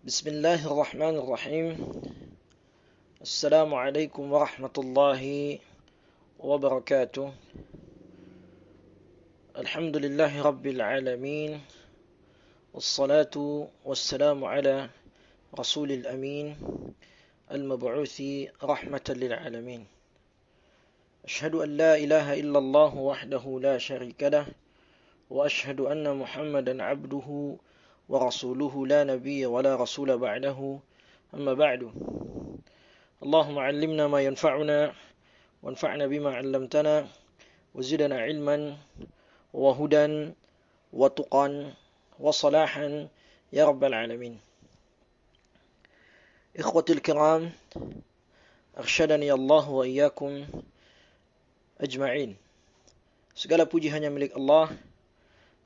Bismillahirrahmanirrahim. Assalamualaikum warahmatullahi wabarakatuh. Alhamdulillahi rabbil alamin. Wassalatu wassalamu ala rasulil amin. Al-mab'uthi rahmatan lil alamin. Ashhadu an la ilaha illallah wahdahu la sharika lah. Wa ashhadu anna Muhammadan abduhu ورسوله لا نبي ولا رسول بعده أما بعد اللهم علمنا ما ينفعنا وانفعنا بما علمتنا وزدنا علما وهدى وتقى وصلاحا يا رب العالمين. إخوتي الكرام أرشدني الله وإياكم أجمعين. Segala puji hanya milik Allah.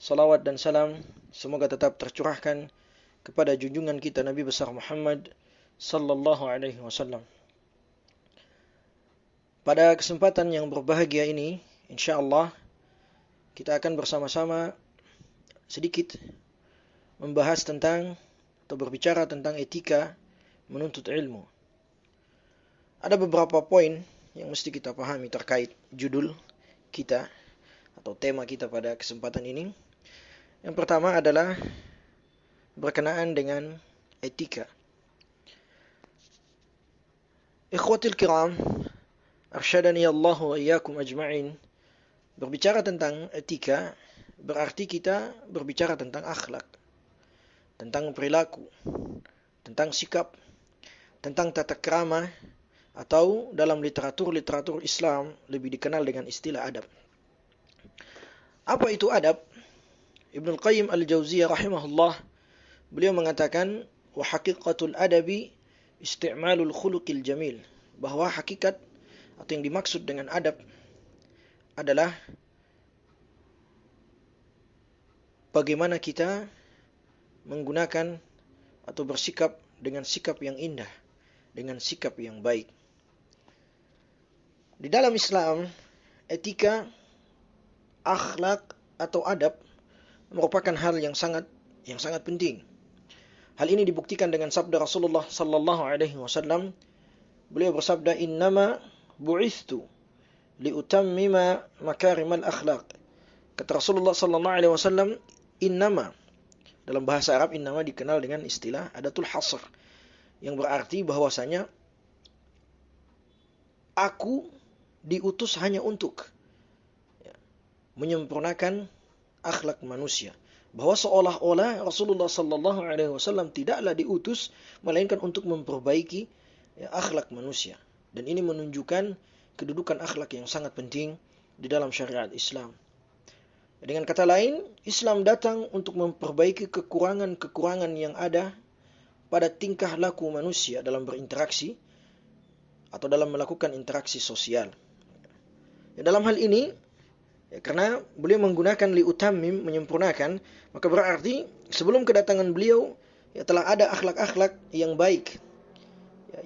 Salawat dan salam semoga tetap tercurahkan kepada junjungan kita Nabi besar Muhammad sallallahu alaihi wasallam. Pada kesempatan yang berbahagia ini, insyaallah kita akan bersama-sama sedikit membahas tentang atau berbicara tentang etika menuntut ilmu. Ada beberapa poin yang mesti kita pahami terkait judul kita atau tema kita pada kesempatan ini. Yang pertama adalah berkenaan dengan etika. Ikhwatil kiram, arsyadani Allah wa iyyakum ajma'in. Berbicara tentang etika berarti kita berbicara tentang akhlak, tentang perilaku, tentang sikap, tentang tata krama, atau dalam literatur Islam lebih dikenal dengan istilah adab. Apa itu adab? Ibnu Qayyim al-Jauziyah rahimahullah, beliau mengatakan wa haqiqatul adabi isti'malul khuluqil jamil, bahwa hakikat atau yang dimaksud dengan adab adalah bagaimana kita menggunakan atau bersikap dengan sikap yang indah, dengan sikap yang baik. Di dalam Islam, etika, akhlak atau adab merupakan hal yang sangat penting. Hal ini dibuktikan dengan sabda Rasulullah sallallahu alaihi wasallam. Beliau bersabda, "Innama bu'ithtu liutammima makarimal akhlaq." Kata Rasulullah sallallahu alaihi wasallam, innama, dalam bahasa Arab innama dikenal dengan istilah adatul hasr, yang berarti bahwasanya aku diutus hanya untuk menyempurnakan akhlak manusia. Bahwa seolah-olah Rasulullah sallallahu alaihi wasallam tidaklah diutus melainkan untuk memperbaiki akhlak manusia. Dan ini menunjukkan kedudukan akhlak yang sangat penting di dalam syariat Islam. Dengan kata lain, Islam datang untuk memperbaiki kekurangan-kekurangan yang ada pada tingkah laku manusia dalam berinteraksi atau dalam melakukan interaksi sosial. Dalam hal ini, karena beliau menggunakan liutammim, menyempurnakan, maka berarti sebelum kedatangan beliau telah ada akhlak-akhlak yang baik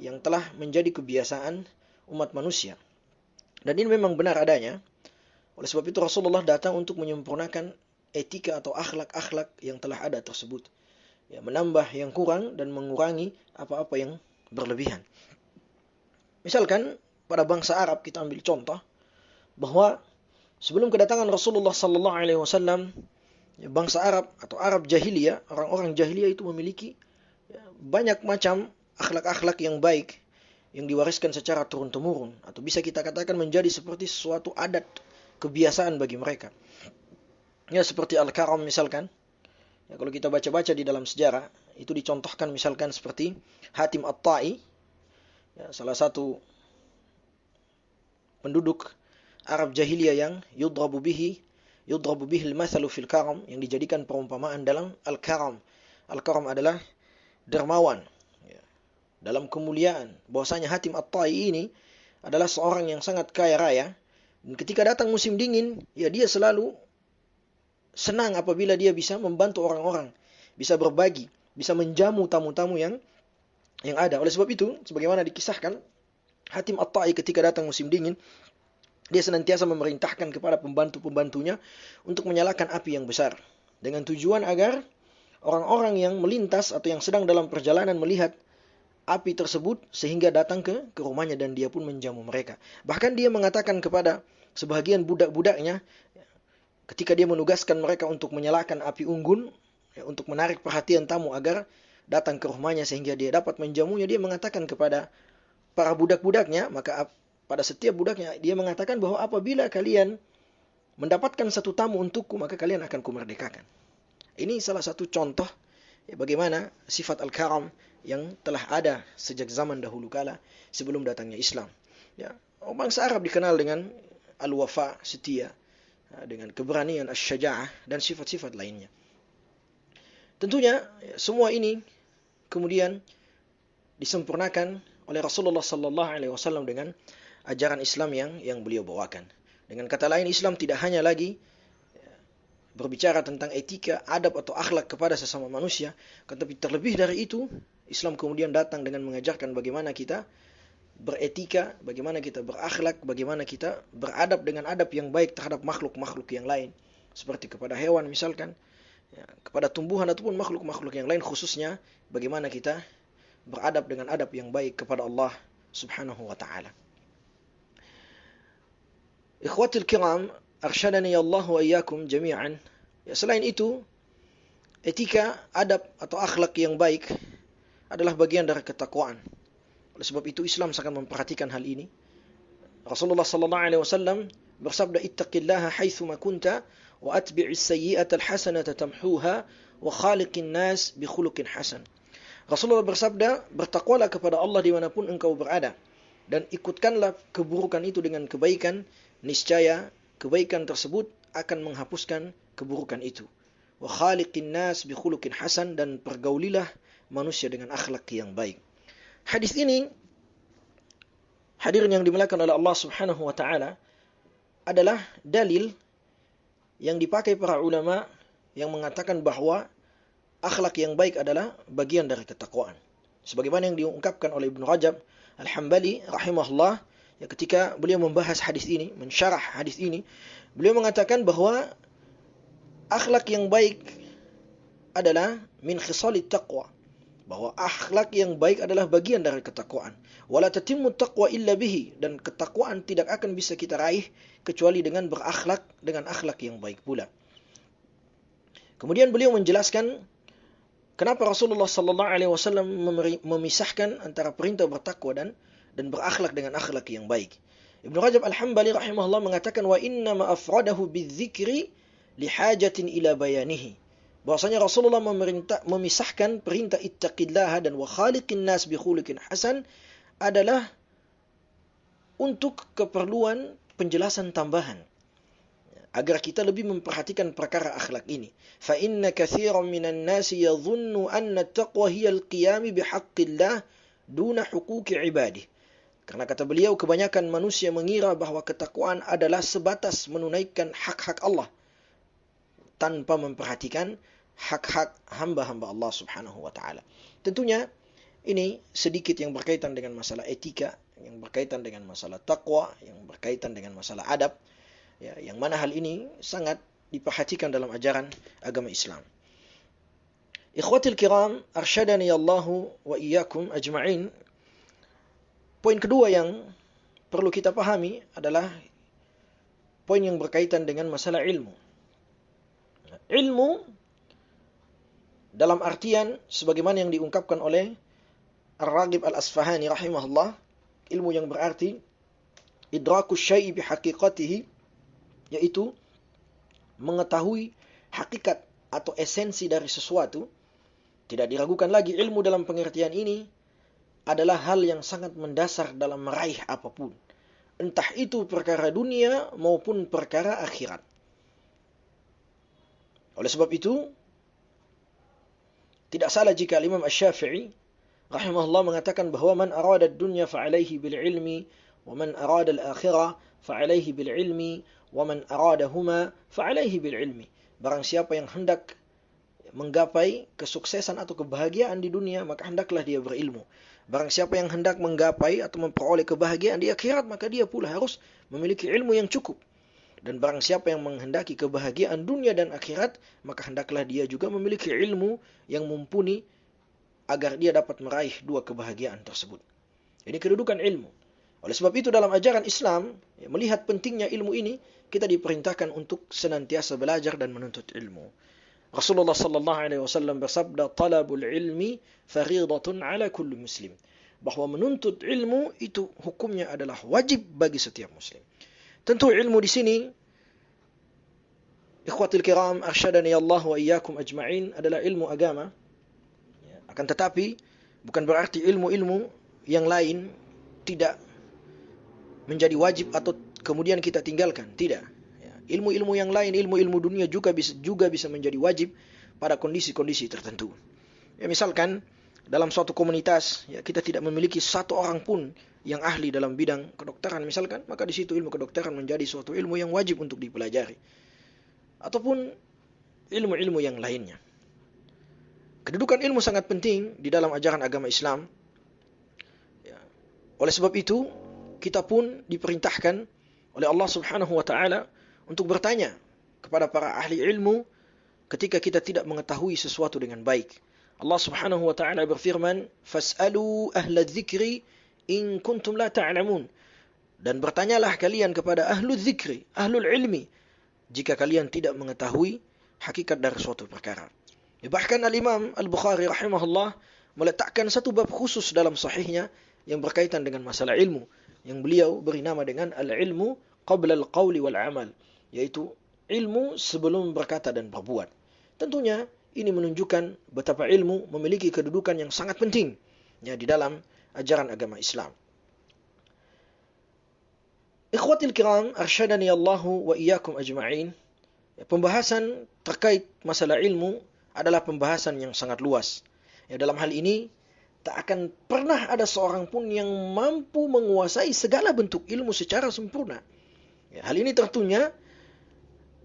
yang telah menjadi kebiasaan umat manusia. Dan ini memang benar adanya. Oleh sebab itu Rasulullah datang untuk menyempurnakan etika atau akhlak-akhlak yang telah ada tersebut. Menambah yang kurang dan mengurangi apa-apa yang berlebihan. Misalkan pada bangsa Arab, kita ambil contoh bahwa sebelum kedatangan Rasulullah sallallahu alaihi wasallam, bangsa Arab atau Arab jahiliyah, orang-orang jahiliyah itu memiliki banyak macam akhlak-akhlak yang baik yang diwariskan secara turun-temurun, atau bisa kita katakan menjadi seperti suatu adat kebiasaan bagi mereka. Seperti al-karam misalkan. Kalau kita baca-baca di dalam sejarah, itu dicontohkan misalkan seperti Hatim At-Tai, salah satu penduduk Arab jahiliyah yang yudrabu bihi al-mathalu fil karam, yang dijadikan perumpamaan dalam al-karam. Al-karam adalah dermawan, dalam kemuliaan. Bahwasanya Hatim At-Tai ini adalah seorang yang sangat kaya raya, dan ketika datang musim dingin, dia selalu senang apabila dia bisa membantu orang-orang, bisa berbagi, bisa menjamu tamu-tamu yang ada. Oleh sebab itu, sebagaimana dikisahkan, Hatim At-Tai ketika datang musim dingin, dia senantiasa memerintahkan kepada pembantu-pembantunya untuk menyalakan api yang besar, dengan tujuan agar orang-orang yang melintas atau yang sedang dalam perjalanan melihat api tersebut sehingga datang ke rumahnya dan dia pun menjamu mereka. Bahkan dia mengatakan kepada sebahagian budak-budaknya ketika dia menugaskan mereka untuk menyalakan api unggun, untuk menarik perhatian tamu agar datang ke rumahnya sehingga dia dapat menjamunya, dia mengatakan kepada para budak-budaknya, maka pada setiap budaknya dia mengatakan bahwa apabila kalian mendapatkan satu tamu untukku, maka kalian akan kumerdekakan. Ini salah satu contoh bagaimana sifat al-karam yang telah ada sejak zaman dahulu kala sebelum datangnya Islam. Ya, bangsa Arab dikenal dengan al-wafa, setia, dengan keberanian, asy-syaja'ah dan sifat-sifat lainnya. Tentunya semua ini kemudian disempurnakan oleh Rasulullah sallallahu alaihi wasallam dengan ajaran Islam yang beliau bawakan. Dengan kata lain, Islam tidak hanya lagi berbicara tentang etika, adab atau akhlak kepada sesama manusia, tetapi terlebih dari itu, Islam kemudian datang dengan mengajarkan bagaimana kita beretika, bagaimana kita berakhlak, bagaimana kita beradab dengan adab yang baik terhadap makhluk-makhluk yang lain, seperti kepada hewan misalkan, ya, kepada tumbuhan ataupun makhluk-makhluk yang lain, khususnya bagaimana kita beradab dengan adab yang baik kepada Allah Subhanahu wa taala. Ikhwatul kiram, arsyadani Allah wa iyyakum jami'an. Ya, selain itu, etika, adab atau akhlak yang baik adalah bagian dari ketakwaan. Oleh sebab itu Islam sangat memperhatikan hal ini. Rasulullah sallallahu alaihi wasallam bersabda, "Ittaqillaha haitsu ma kunta wa atbi'is sayyi'ata al-hasanata tamhuha wa khaliqin nas bi khuluqin hasan." Rasulullah bersabda, "Bertakwalah kepada Allah dimanapun engkau berada dan ikutkanlah keburukan itu dengan kebaikan, niscaya kebaikan tersebut akan menghapuskan keburukan itu. Wa khaliqin nas bi khuluqin hasan, dan pergaulilah manusia dengan akhlak yang baik." Hadis ini, hadirin yang dimuliakan oleh Allah Subhanahu wa taala, adalah dalil yang dipakai para ulama yang mengatakan bahwa akhlak yang baik adalah bagian dari ketakwaan. Sebagaimana yang diungkapkan oleh Ibnu Rajab Al-Hambali rahimahullah, ya, ketika beliau membahas hadis ini, mensyarah hadis ini, beliau mengatakan bahwa akhlak yang baik adalah min khisalit taqwa, bahwa akhlak yang baik adalah bagian dari ketakwaan. Wala tatimmu taqwa illa bihi, dan ketakwaan tidak akan bisa kita raih kecuali dengan berakhlak dengan akhlak yang baik pula. Kemudian beliau menjelaskan kenapa Rasulullah sallallahu alaihi wasallam memisahkan antara perintah bertakwa dan berakhlak dengan akhlak yang baik. Ibnu Rajab Al-Hambali rahimahullah mengatakan, wa inna ma afradahu bidzikri lihajatin ila bayanihi, bahwasanya Rasulullah memisahkan perintah ittaqillaha dan wa khaliqin nas bi khuluqin hasan adalah untuk keperluan penjelasan tambahan, agar kita lebih memperhatikan perkara akhlak ini. Fa inna katsiran minan nasi yadhunnu anna at-taqwa hiya al-qiyam bihaqqillah duna huquqi ibadihi. Karena kata beliau, kebanyakan manusia mengira bahwa ketakwaan adalah sebatas menunaikan hak-hak Allah tanpa memperhatikan hak-hak hamba-hamba Allah Subhanahu wa taala. Tentunya ini sedikit yang berkaitan dengan masalah etika, yang berkaitan dengan masalah takwa, yang berkaitan dengan masalah adab, ya, yang mana hal ini sangat diperhatikan dalam ajaran agama Islam. Ikhwatil kiram, arsyadani Allahu wa iyyakum ajma'in. Poin kedua yang perlu kita pahami adalah poin yang berkaitan dengan masalah ilmu. Ilmu dalam artian sebagaimana yang diungkapkan oleh Ar-Raghib Al-Asfahani rahimahullah, ilmu yang berarti idrakus syai'i bihaqiqatihi, yaitu mengetahui hakikat atau esensi dari sesuatu. Tidak diragukan lagi, ilmu dalam pengertian ini adalah hal yang sangat mendasar dalam meraih apapun, entah itu perkara dunia maupun perkara akhirat. Oleh sebab itu, tidak salah jika Imam Asy-Syafi'i rahimahullah mengatakan bahwa man arada ad-dunya fa'alaihi bil ilmi wa man arada al-akhirah fa'alaihi bil ilmi wa man aradahuma fa'alaihi bil ilmi. Barang siapa yang hendak menggapai kesuksesan atau kebahagiaan di dunia, maka hendaklah dia berilmu. Barang siapa yang hendak menggapai atau memperoleh kebahagiaan di akhirat, maka dia pula harus memiliki ilmu yang cukup. Dan barang siapa yang menghendaki kebahagiaan dunia dan akhirat, maka hendaklah dia juga memiliki ilmu yang mumpuni agar dia dapat meraih dua kebahagiaan tersebut. Ini kedudukan ilmu. Oleh sebab itu dalam ajaran Islam, melihat pentingnya ilmu ini, kita diperintahkan untuk senantiasa belajar dan menuntut ilmu. Rasulullah sallallahu alaihi wasallam bersabda, "Talabul ilmi fariidatun 'ala kulli muslim." Bahwa menuntut ilmu itu hukumnya adalah wajib bagi setiap muslim. Tentu ilmu di sini, ikhwatil kiram, arsyadani Allah wa iyyakum ajma'in, adalah ilmu agama. Akan tetapi bukan berarti ilmu-ilmu yang lain tidak menjadi wajib atau kemudian kita tinggalkan. Tidak. Ilmu-ilmu yang lain, ilmu-ilmu dunia juga bisa menjadi wajib pada kondisi-kondisi tertentu. Misalkan dalam suatu komunitas, kita tidak memiliki satu orang pun yang ahli dalam bidang kedokteran misalkan, maka di situ ilmu kedokteran menjadi suatu ilmu yang wajib untuk dipelajari. Ataupun ilmu-ilmu yang lainnya. Kedudukan ilmu sangat penting di dalam ajaran agama Islam. Oleh sebab itu, kita pun diperintahkan oleh Allah Subhanahu wa taala untuk bertanya kepada para ahli ilmu ketika kita tidak mengetahui sesuatu dengan baik. Allah Subhanahu wa taala berfirman, "Fas'alu ahla dzikri in kuntum la ta'lamun." Dan bertanyalah kalian kepada ahlul dzikri, ahlul ilmi, jika kalian tidak mengetahui hakikat dari suatu perkara. Bahkan Al-Imam Al-Bukhari rahimahullah meletakkan satu bab khusus dalam sahihnya yang berkaitan dengan masalah ilmu, yang beliau beri nama dengan al-ilmu qabla al-qawli wal amal, yaitu ilmu sebelum berkata dan berbuat. Tentunya ini menunjukkan betapa ilmu memiliki kedudukan yang sangat penting di dalam ajaran agama Islam. Ikhwatil kiram, arsyadani Allahu wa iyyakum ajma'in. Pembahasan terkait masalah ilmu adalah pembahasan yang sangat luas. Dalam hal ini tak akan pernah ada seorang pun yang mampu menguasai segala bentuk ilmu secara sempurna. Hal ini tentunya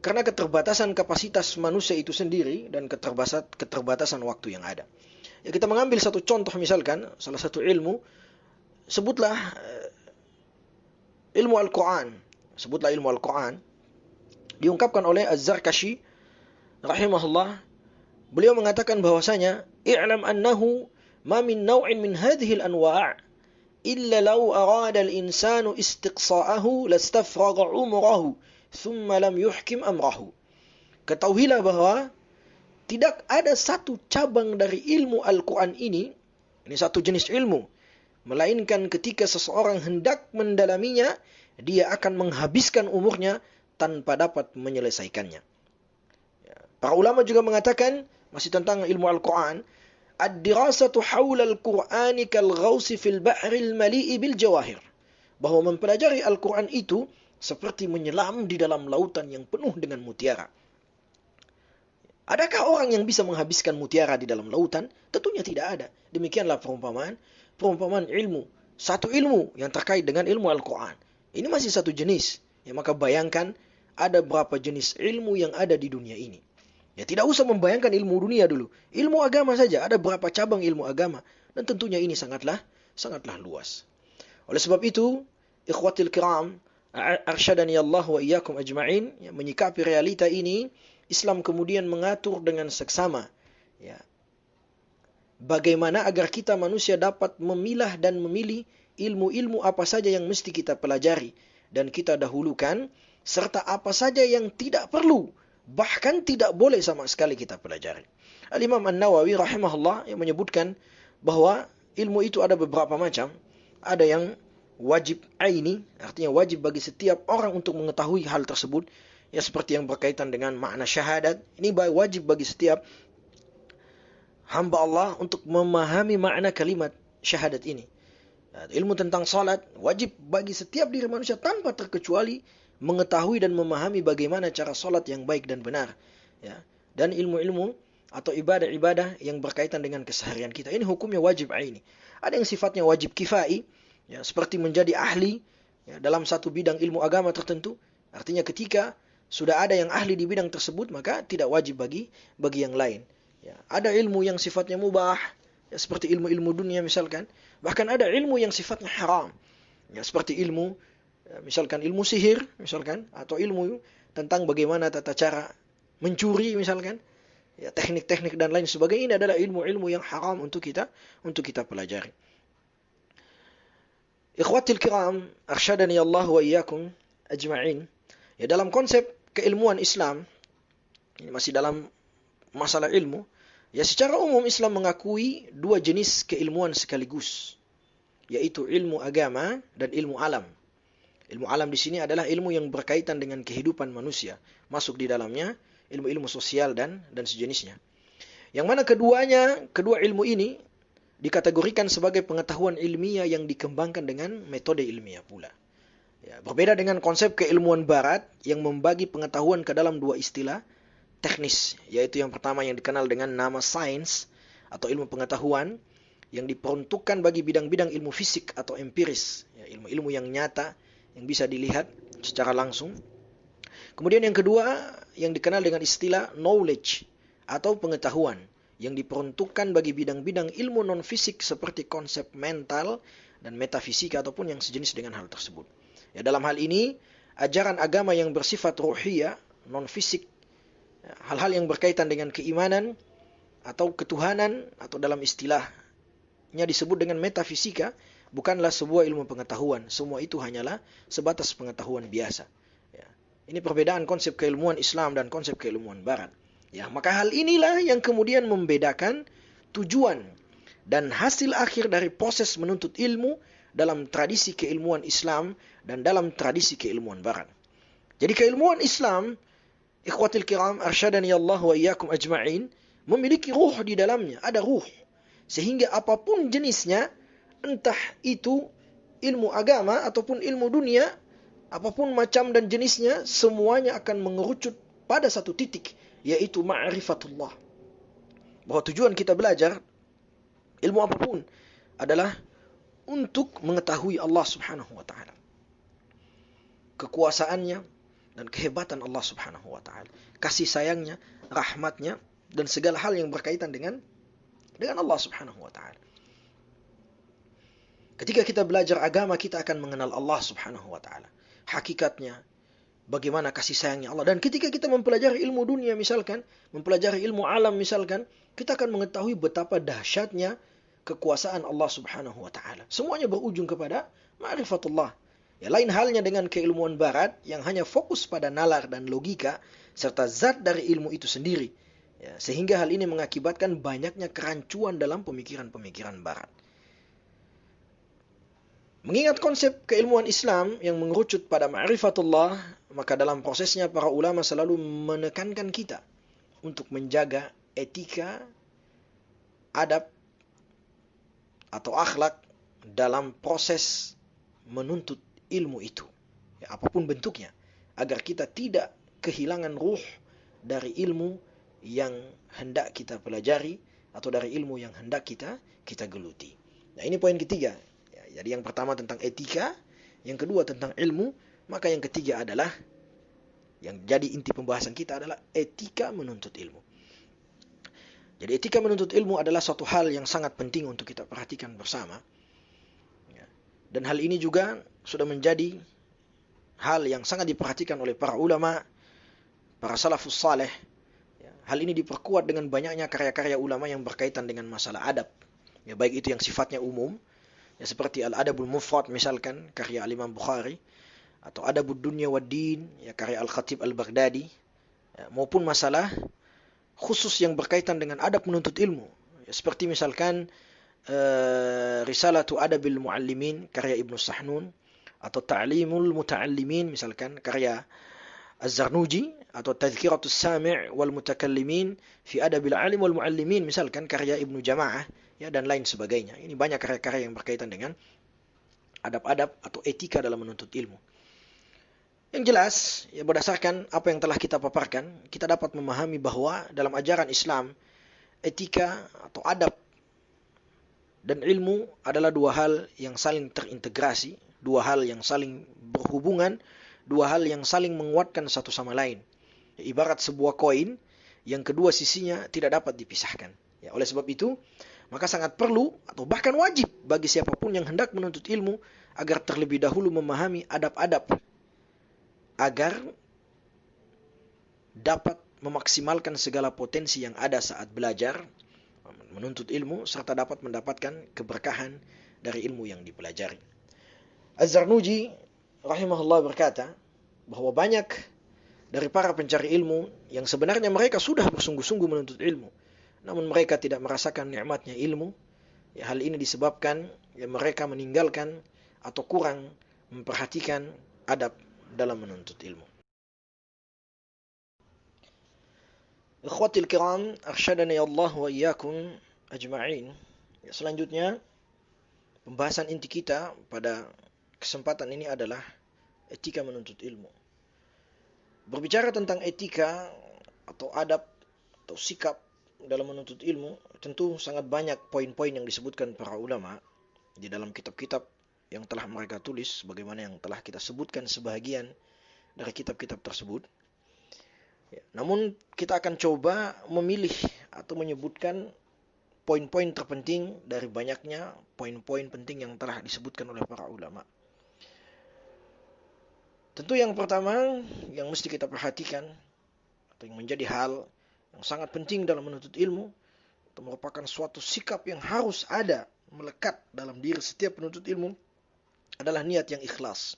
karena keterbatasan kapasitas manusia itu sendiri dan keterbatasan waktu yang ada. Kita mengambil satu contoh misalkan, salah satu ilmu, sebutlah ilmu Al-Quran. Sebutlah ilmu Al-Quran. Diungkapkan oleh Az-Zarkashi rahimahullah. Beliau mengatakan bahwasanya, "I'lam annahu ma min naw'in min hadhihi al-anwa' illa law arada al-insanu istiqsa'ahu lastafragha 'umrahu thumma lam yuhkim amrahu." Ketahuilah bahwa tidak ada satu cabang dari ilmu Al-Quran ini satu jenis ilmu, melainkan ketika seseorang hendak mendalaminya, dia akan menghabiskan umurnya tanpa dapat menyelesaikannya. Para ulama juga mengatakan, masih tentang ilmu Al-Quran, ad-dirasatu hawla al-Qur'ani kal-ghawsi fil bahril mali'i bil jawahir. Bahwa mempelajari Al-Quran itu seperti menyelam di dalam lautan yang penuh dengan mutiara. Adakah orang yang bisa menghabiskan mutiara di dalam lautan? Tentunya tidak ada. Demikianlah perumpamaan ilmu. Satu ilmu yang terkait dengan ilmu Al-Quran. Ini masih satu jenis. Maka bayangkan ada berapa jenis ilmu yang ada di dunia ini. Tidak usah membayangkan ilmu dunia dulu. Ilmu agama saja, ada berapa cabang ilmu agama. Dan tentunya ini sangatlah luas. Oleh sebab itu, ikhwatil kiram, arsyadani Allah wa iyyakum ajma'in, menyikapi realita ini, Islam kemudian mengatur dengan seksama. Bagaimana agar kita manusia dapat memilah dan memilih ilmu-ilmu apa saja yang mesti kita pelajari dan kita dahulukan, serta apa saja yang tidak perlu, bahkan tidak boleh sama sekali kita pelajari. Al-Imam An-Nawawi rahimahullah yang menyebutkan bahwa ilmu itu ada beberapa macam. Ada yang wajib aini, artinya wajib bagi setiap orang untuk mengetahui hal tersebut. Seperti yang berkaitan dengan makna syahadat. Ini wajib bagi setiap hamba Allah untuk memahami makna kalimat syahadat ini. Ilmu tentang salat wajib bagi setiap diri manusia tanpa terkecuali mengetahui dan memahami bagaimana cara salat yang baik dan benar. Dan ilmu-ilmu atau ibadah-ibadah yang berkaitan dengan keseharian kita. Ini hukumnya wajib aini. Ada yang sifatnya wajib kifai, seperti menjadi ahli dalam satu bidang ilmu agama tertentu. Artinya ketika sudah ada yang ahli di bidang tersebut, maka tidak wajib bagi yang lain. Ada ilmu yang sifatnya mubah, seperti ilmu-ilmu dunia misalkan. Bahkan ada ilmu yang sifatnya haram, seperti ilmu misalkan ilmu sihir, misalkan, atau ilmu tentang bagaimana tata cara mencuri, misalkan, ya, teknik-teknik dan lain sebagainya. Ini adalah ilmu-ilmu yang haram untuk kita pelajari. Ikhwatil kiram, arsyadani Allah wa iyyakum ajma'in. Ya, dalam konsep keilmuan Islam, ini masih dalam masalah ilmu, ya, secara umum Islam mengakui dua jenis keilmuan sekaligus, yaitu ilmu agama dan ilmu alam. Ilmu alam di sini adalah ilmu yang berkaitan dengan kehidupan manusia, masuk di dalamnya ilmu-ilmu sosial dan sejenisnya. Yang mana kedua ilmu ini dikategorikan sebagai pengetahuan ilmiah yang dikembangkan dengan metode ilmiah pula. Ya, berbeda dengan konsep keilmuan barat yang membagi pengetahuan ke dalam dua istilah teknis, yaitu yang pertama yang dikenal dengan nama sains atau ilmu pengetahuan yang diperuntukkan bagi bidang-bidang ilmu fisik atau empiris, ya, ilmu-ilmu yang nyata yang bisa dilihat secara langsung. Kemudian yang kedua yang dikenal dengan istilah knowledge atau pengetahuan yang diperuntukkan bagi bidang-bidang ilmu non-fisik seperti konsep mental dan metafisika ataupun yang sejenis dengan hal tersebut. Ya, dalam hal ini, ajaran agama yang bersifat ruhiyah, non-fisik, hal-hal yang berkaitan dengan keimanan atau ketuhanan atau dalam istilahnya disebut dengan metafisika, bukanlah sebuah ilmu pengetahuan. Semua itu hanyalah sebatas pengetahuan biasa. Ya, ini perbedaan konsep keilmuan Islam dan konsep keilmuan Barat. Ya, maka hal inilah yang kemudian membedakan tujuan dan hasil akhir dari proses menuntut ilmu dalam tradisi keilmuan Islam dan dalam tradisi keilmuan Barat. Jadi keilmuan Islam, ikhwatil kiram, arsyadani Allah wa iyyakum ajma'in, memiliki ruh di dalamnya, ada ruh. Sehingga apapun jenisnya, entah itu ilmu agama ataupun ilmu dunia, apapun macam dan jenisnya, semuanya akan mengerucut pada satu titik, yaitu ma'rifatullah. Bahwa tujuan kita belajar ilmu apapun adalah untuk mengetahui Allah Subhanahu wa taala, kekuasaannya dan kehebatan Allah Subhanahu wa taala, kasih sayangnya, rahmatnya dan segala hal yang berkaitan dengan Allah Subhanahu wa taala. Ketika kita belajar agama, kita akan mengenal Allah Subhanahu wa taala, hakikatnya, bagaimana kasih sayangnya Allah. Dan ketika kita mempelajari ilmu dunia misalkan, mempelajari ilmu alam misalkan, kita akan mengetahui betapa dahsyatnya kekuasaan Allah Subhanahu wa taala. Semuanya berujung kepada ma'rifatullah. Ya, lain halnya dengan keilmuan barat yang hanya fokus pada nalar dan logika serta zat dari ilmu itu sendiri. Ya, sehingga hal ini mengakibatkan banyaknya kerancuan dalam pemikiran-pemikiran barat. Mengingat konsep keilmuan Islam yang mengerucut pada ma'rifatullah, maka dalam prosesnya para ulama selalu menekankan kita untuk menjaga etika, adab, atau akhlak dalam proses menuntut ilmu itu, ya, apapun bentuknya, agar kita tidak kehilangan ruh dari ilmu yang hendak kita pelajari atau dari ilmu yang hendak kita geluti. Nah, ini poin ketiga. Ya, jadi yang pertama tentang etika, yang kedua tentang ilmu, maka yang ketiga adalah yang jadi inti pembahasan kita adalah etika menuntut ilmu. Jadi etika menuntut ilmu adalah suatu hal yang sangat penting untuk kita perhatikan bersama. Ya. Dan hal ini juga sudah menjadi hal yang sangat diperhatikan oleh para ulama, para salafus saleh. Ya. Hal ini diperkuat dengan banyaknya karya-karya ulama yang berkaitan dengan masalah adab. Ya, baik itu yang sifatnya umum, ya, seperti Al-Adabul Mufrad misalkan, karya Al-Imam Bukhari, atau Adabud Dunya wad Din, ya, karya Al-Khatib Al-Baghdadi, ya, maupun masalah khusus yang berkaitan dengan adab menuntut ilmu, ya, seperti misalkan Risalatu Adabil Muallimin karya Ibnu Sahnun, atau Ta'limul Muta'allimin misalkan karya Az-Zarnuji, atau Tadhkiratus Sami' wal Mutakallimin fi Adabil Alim wal Muallimin misalkan karya Ibnu Jama'ah, ya, dan lain sebagainya. Ini banyak karya-karya yang berkaitan dengan adab-adab atau etika dalam menuntut ilmu. Yang jelas, ya, berdasarkan apa yang telah kita paparkan, kita dapat memahami bahwa dalam ajaran Islam, etika atau adab dan ilmu adalah dua hal yang saling terintegrasi, dua hal yang saling berhubungan, dua hal yang saling menguatkan satu sama lain. Ya, ibarat sebuah koin yang kedua sisinya tidak dapat dipisahkan. Ya, oleh sebab itu, maka sangat perlu atau bahkan wajib bagi siapapun yang hendak menuntut ilmu agar terlebih dahulu memahami adab-adab agar dapat memaksimalkan segala potensi yang ada saat belajar, menuntut ilmu, serta dapat mendapatkan keberkahan dari ilmu yang dipelajari. Az-Zarnuji rahimahullah berkata bahwa banyak dari para pencari ilmu yang sebenarnya mereka sudah bersungguh-sungguh menuntut ilmu, namun mereka tidak merasakan nikmatnya ilmu. Ya, hal ini disebabkan mereka meninggalkan atau kurang memperhatikan adab dalam menuntut ilmu. Ikhwatil kiram, arsyadani Allah wa iyyakum ajma'in. Ya, selanjutnya, pembahasan inti kita pada kesempatan ini adalah etika menuntut ilmu. Berbicara tentang etika atau adab atau sikap dalam menuntut ilmu, tentu sangat banyak poin-poin yang disebutkan para ulama di dalam kitab-kitab yang telah mereka tulis, sebagaimana yang telah kita sebutkan sebahagian dari kitab-kitab tersebut. Ya, namun kita akan coba memilih atau menyebutkan poin-poin terpenting dari banyaknya poin-poin penting yang telah disebutkan oleh para ulama. Tentu yang pertama yang mesti kita perhatikan atau yang menjadi hal yang sangat penting dalam menuntut ilmu, itu merupakan suatu sikap yang harus ada, melekat dalam diri setiap penuntut ilmu, adalah niat yang ikhlas.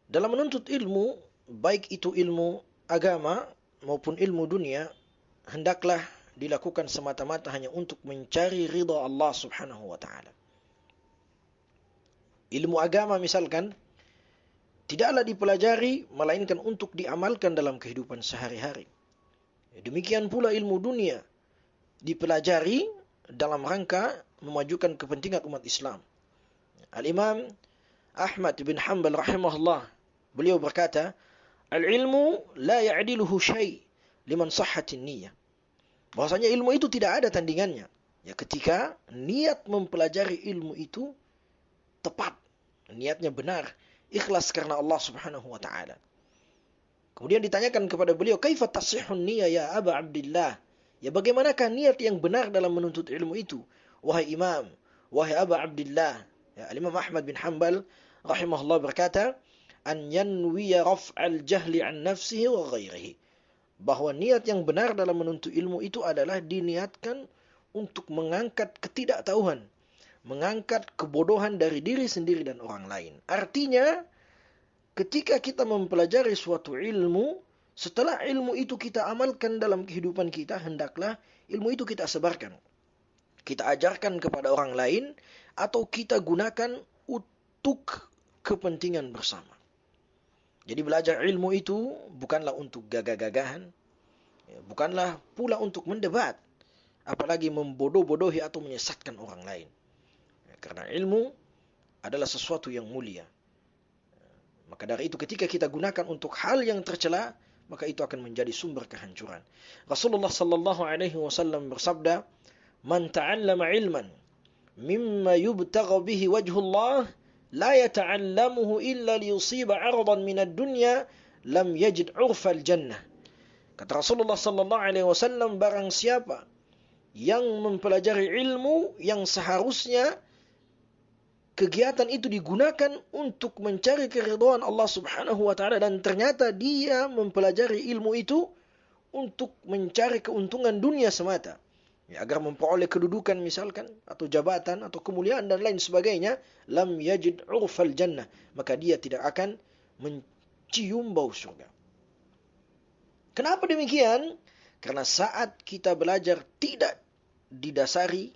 Dalam menuntut ilmu, baik itu ilmu agama maupun ilmu dunia, hendaklah dilakukan semata-mata hanya untuk mencari ridha Allah Subhanahu wa taala. Ilmu agama misalkan tidaklah dipelajari melainkan untuk diamalkan dalam kehidupan sehari-hari. Demikian pula ilmu dunia dipelajari dalam rangka memajukan kepentingan umat Islam. Al-Imam Ahmad bin Hanbal rahimahullah, beliau berkata, "Al-ilmu la ya'diluhu syai' liman sahhatin niyyah." Bahwasanya ilmu itu tidak ada tandingannya. Ya, ketika niat mempelajari ilmu itu tepat, niatnya benar, ikhlas karena Allah Subhanahu wa taala. Kemudian ditanyakan kepada beliau, "Kaifa tasihhun niyyah ya Aba Abdillah?" Ya, bagaimanakah niat yang benar dalam menuntut ilmu itu, wahai imam, wahai Aba Abdillah? Ya, Imam Ahmad bin Hanbal rahimahullah berkata, "An yanwiya raf'al jahli an nafsihi wa ghairihi." Bahwa niat yang benar dalam menuntut ilmu itu adalah diniatkan untuk mengangkat ketidaktahuan, mengangkat kebodohan dari diri sendiri dan orang lain. Artinya, ketika kita mempelajari suatu ilmu, setelah ilmu itu kita amalkan dalam kehidupan kita, hendaklah ilmu itu kita sebarkan. Kita ajarkan kepada orang lain, atau kita gunakan untuk kepentingan bersama. Jadi belajar ilmu itu bukanlah untuk gagah-gagahan, bukanlah pula untuk mendebat, apalagi membodoh-bodohi atau menyesatkan orang lain. Karena ilmu adalah sesuatu yang mulia. Maka dari itu ketika kita gunakan untuk hal yang tercela, maka itu akan menjadi sumber kehancuran. Rasulullah sallallahu alaihi wasallam bersabda, "Man ta'allama ilman mimma yubtagha bihi wajhullah la yata'allamuhu illa liyusiba 'aradan minad dunya lam yajid 'urfal jannah." Kata Rasulullah sallallahu alaihi wasallam, barang siapa yang mempelajari ilmu yang seharusnya kegiatan itu digunakan untuk mencari keridhaan Allah Subhanahu wa taala, dan ternyata dia mempelajari ilmu itu untuk mencari keuntungan dunia semata, ya, agar memperoleh kedudukan misalkan, atau jabatan, atau kemuliaan dan lain sebagainya, lam yajid 'urfal jannah, maka dia tidak akan mencium bau surga. Kenapa demikian? Karena saat kita belajar tidak didasari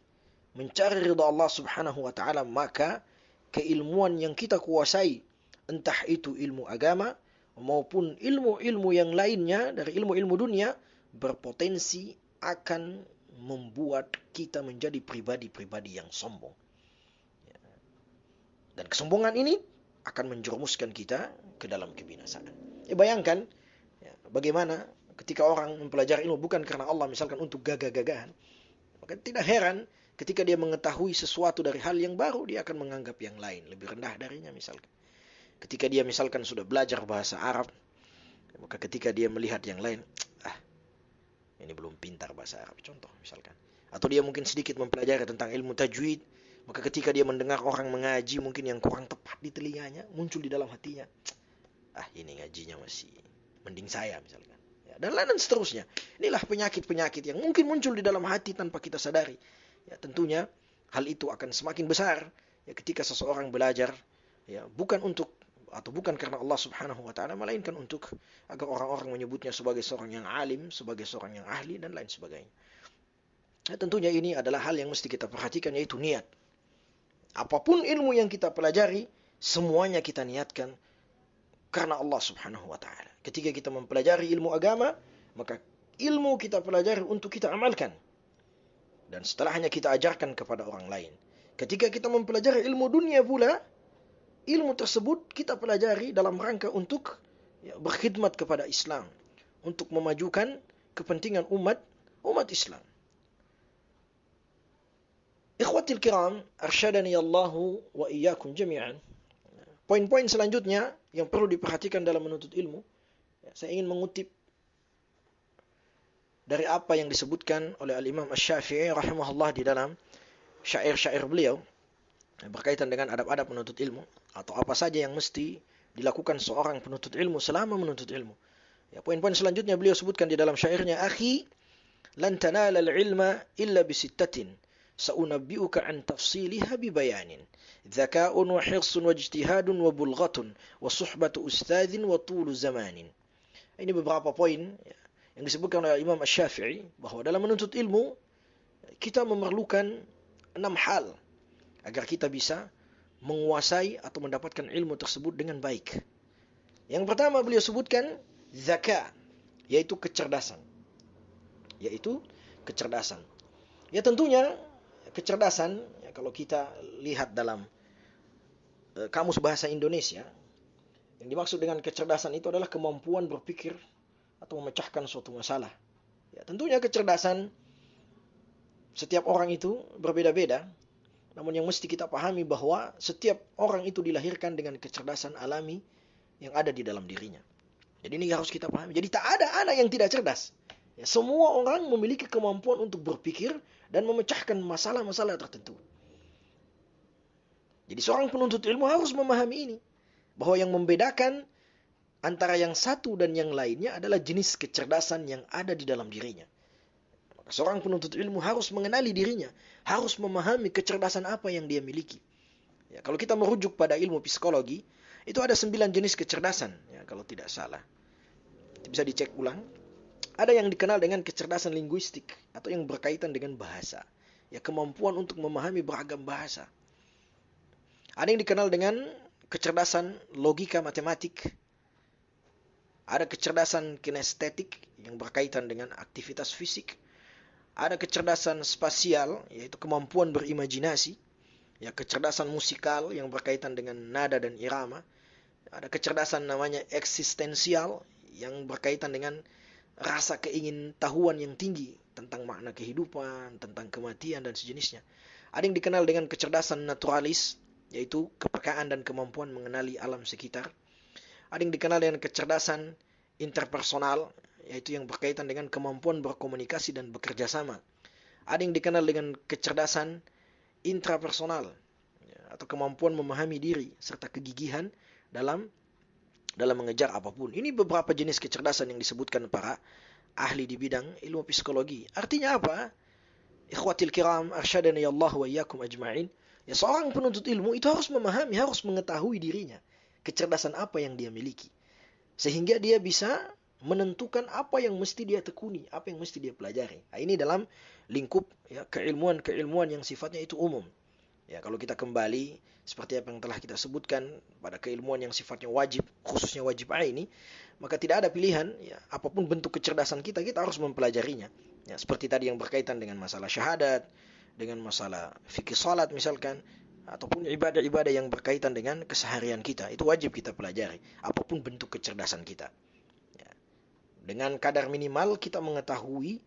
mencari ridha Allah Subhanahu wa taala, maka keilmuan yang kita kuasai, entah itu ilmu agama maupun ilmu-ilmu yang lainnya dari ilmu-ilmu dunia, berpotensi akan membuat kita menjadi pribadi-pribadi yang sombong. Dan kesombongan ini akan menjerumuskan kita ke dalam kebinasaan. Bayangkan bagaimana ketika orang mempelajari ilmu bukan karena Allah, misalkan untuk gagah-gagahan, maka tidak heran ketika dia mengetahui sesuatu dari hal yang baru, dia akan menganggap yang lain lebih rendah darinya misalkan. Ketika dia misalkan sudah belajar bahasa Arab, maka ketika dia melihat yang lain, ini belum pintar bahasa Arab, contoh misalkan. Atau dia mungkin sedikit mempelajari tentang ilmu tajwid, maka ketika dia mendengar orang mengaji mungkin yang kurang tepat di telinganya, muncul di dalam hatinya, ini ngajinya masih mending saya misalkan. Ya, dan lain dan seterusnya. Inilah penyakit-penyakit yang mungkin muncul di dalam hati tanpa kita sadari. Ya, tentunya hal itu akan semakin besar ya ketika seseorang belajar ya bukan untuk atau bukan karena Allah Subhanahu wa taala, melainkan untuk agar orang-orang menyebutnya sebagai seorang yang alim, sebagai seorang yang ahli dan lain sebagainya. Ya, tentunya ini adalah hal yang mesti kita perhatikan, yaitu niat. Apapun ilmu yang kita pelajari, semuanya kita niatkan karena Allah Subhanahu wa taala. Ketika kita mempelajari ilmu agama, maka ilmu kita pelajari untuk kita amalkan. Dan setelahnya kita ajarkan kepada orang lain. Ketika kita mempelajari ilmu dunia pula, ilmu tersebut kita pelajari dalam rangka untuk berkhidmat kepada Islam, untuk memajukan kepentingan umat Islam. Ikhwatil kiram, arsyadani Allahu wa iyyakum jami'an. Poin-poin selanjutnya yang perlu diperhatikan dalam menuntut ilmu, saya ingin mengutip dari apa yang disebutkan oleh Al-Imam Asy-Syafi'i rahimahullah di dalam syair-syair beliau berkaitan dengan adab-adab menuntut ilmu, atau apa saja yang mesti dilakukan seorang penuntut ilmu selama menuntut ilmu. Ya, poin-poin selanjutnya beliau sebutkan di dalam syairnya, "Akhi, lan tanala al-ilma illa bisittatin, sa'unabbi'uka an tafsiliha bibayanin. Dzaka'un wa hirsun wa ijtihadun wa bulghatun wa suhbatu ustadzin wa tulu zamanin." Ini beberapa poin yang disebutkan oleh Imam Asy-Syafi'i bahwa dalam menuntut ilmu kita memerlukan 6 hal agar kita bisa menguasai atau mendapatkan ilmu tersebut dengan baik. Yang pertama beliau sebutkan zaka, yaitu kecerdasan. Ya tentunya kecerdasan, ya, kalau kita lihat dalam kamus bahasa Indonesia, yang dimaksud dengan kecerdasan itu adalah kemampuan berpikir atau memecahkan suatu masalah. Ya, tentunya kecerdasan setiap orang itu berbeda-beda. Namun yang mesti kita pahami bahwa setiap orang itu dilahirkan dengan kecerdasan alami yang ada di dalam dirinya. Jadi ini harus kita pahami. Jadi tak ada anak yang tidak cerdas. Ya, semua orang memiliki kemampuan untuk berpikir dan memecahkan masalah-masalah tertentu. Jadi seorang penuntut ilmu harus memahami ini. Bahwa yang membedakan antara yang satu dan yang lainnya adalah jenis kecerdasan yang ada di dalam dirinya. Seorang penuntut ilmu harus mengenali dirinya, harus memahami kecerdasan apa yang dia miliki. Ya, kalau kita merujuk pada ilmu psikologi, itu ada 9 jenis kecerdasan, ya, kalau tidak salah. Bisa dicek ulang. Ada yang dikenal dengan kecerdasan linguistik atau yang berkaitan dengan bahasa. Ya, kemampuan untuk memahami beragam bahasa. Ada yang dikenal dengan kecerdasan logika matematik. Ada kecerdasan kinestetik yang berkaitan dengan aktivitas fisik. Ada kecerdasan spasial, yaitu kemampuan berimajinasi. Ya, kecerdasan musikal yang berkaitan dengan nada dan irama. Ada kecerdasan namanya eksistensial yang berkaitan dengan rasa keingintahuan yang tinggi tentang makna kehidupan, tentang kematian dan sejenisnya. Ada yang dikenal dengan kecerdasan naturalis, yaitu kepekaan dan kemampuan mengenali alam sekitar. Ada yang dikenal dengan kecerdasan interpersonal, yaitu yang berkaitan dengan kemampuan berkomunikasi dan bekerja sama. Ada yang dikenal dengan kecerdasan intrapersonal, atau kemampuan memahami diri serta kegigihan dalam mengejar apapun. Ini beberapa jenis kecerdasan yang disebutkan para ahli di bidang ilmu psikologi. Artinya apa? Ikhwatil kiram, arsyadani Allah wa iyyakum ajma'in. Ya, seorang penuntut ilmu itu harus memahami, harus mengetahui dirinya, kecerdasan apa yang dia miliki, sehingga dia bisa menentukan apa yang mesti dia tekuni, apa yang mesti dia pelajari. Nah, ini dalam lingkup ya, keilmuan yang sifatnya itu umum. Ya, kalau kita kembali seperti apa yang telah kita sebutkan pada keilmuan yang sifatnya wajib, khususnya wajib aini, maka tidak ada pilihan. Ya, apapun bentuk kecerdasan kita harus mempelajarinya. Ya, seperti tadi yang berkaitan dengan masalah syahadat, dengan masalah fikih salat misalkan, ataupun ibadah-ibadah yang berkaitan dengan keseharian kita, itu wajib kita pelajari. Apapun bentuk kecerdasan kita. Dengan kadar minimal kita mengetahui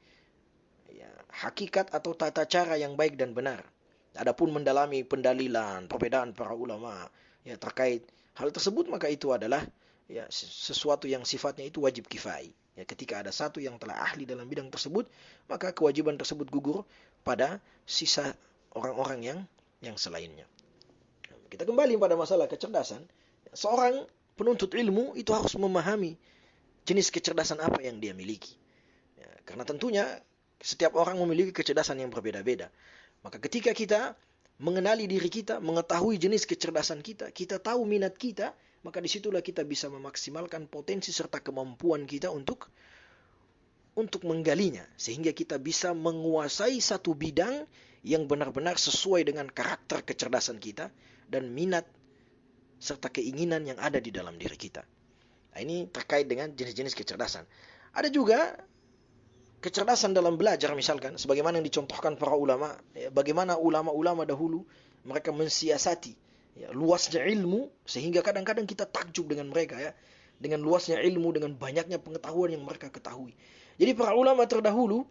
ya, hakikat atau tata cara yang baik dan benar. Adapun mendalami pendalilan, perbedaan para ulama ya terkait hal tersebut, maka itu adalah ya sesuatu yang sifatnya itu wajib kifai. Ya, ketika ada satu yang telah ahli dalam bidang tersebut, maka kewajiban tersebut gugur pada sisa orang-orang yang selainnya. Kita kembali pada masalah kecerdasan. Seorang penuntut ilmu itu harus memahami jenis kecerdasan apa yang dia miliki. Ya, karena tentunya setiap orang memiliki kecerdasan yang berbeda-beda. Maka ketika kita mengenali diri kita, mengetahui jenis kecerdasan kita, kita tahu minat kita, maka disitulah kita bisa memaksimalkan potensi serta kemampuan kita untuk menggalinya. Sehingga kita bisa menguasai satu bidang yang benar-benar sesuai dengan karakter kecerdasan kita dan minat serta keinginan yang ada di dalam diri kita. Nah, ini terkait dengan jenis-jenis kecerdasan. Ada juga kecerdasan dalam belajar misalkan, sebagaimana yang dicontohkan para ulama, ya, bagaimana ulama-ulama dahulu mereka mensiasati ya, luasnya ilmu, sehingga kadang-kadang kita takjub dengan mereka ya, dengan luasnya ilmu, dengan banyaknya pengetahuan yang mereka ketahui. Jadi para ulama terdahulu,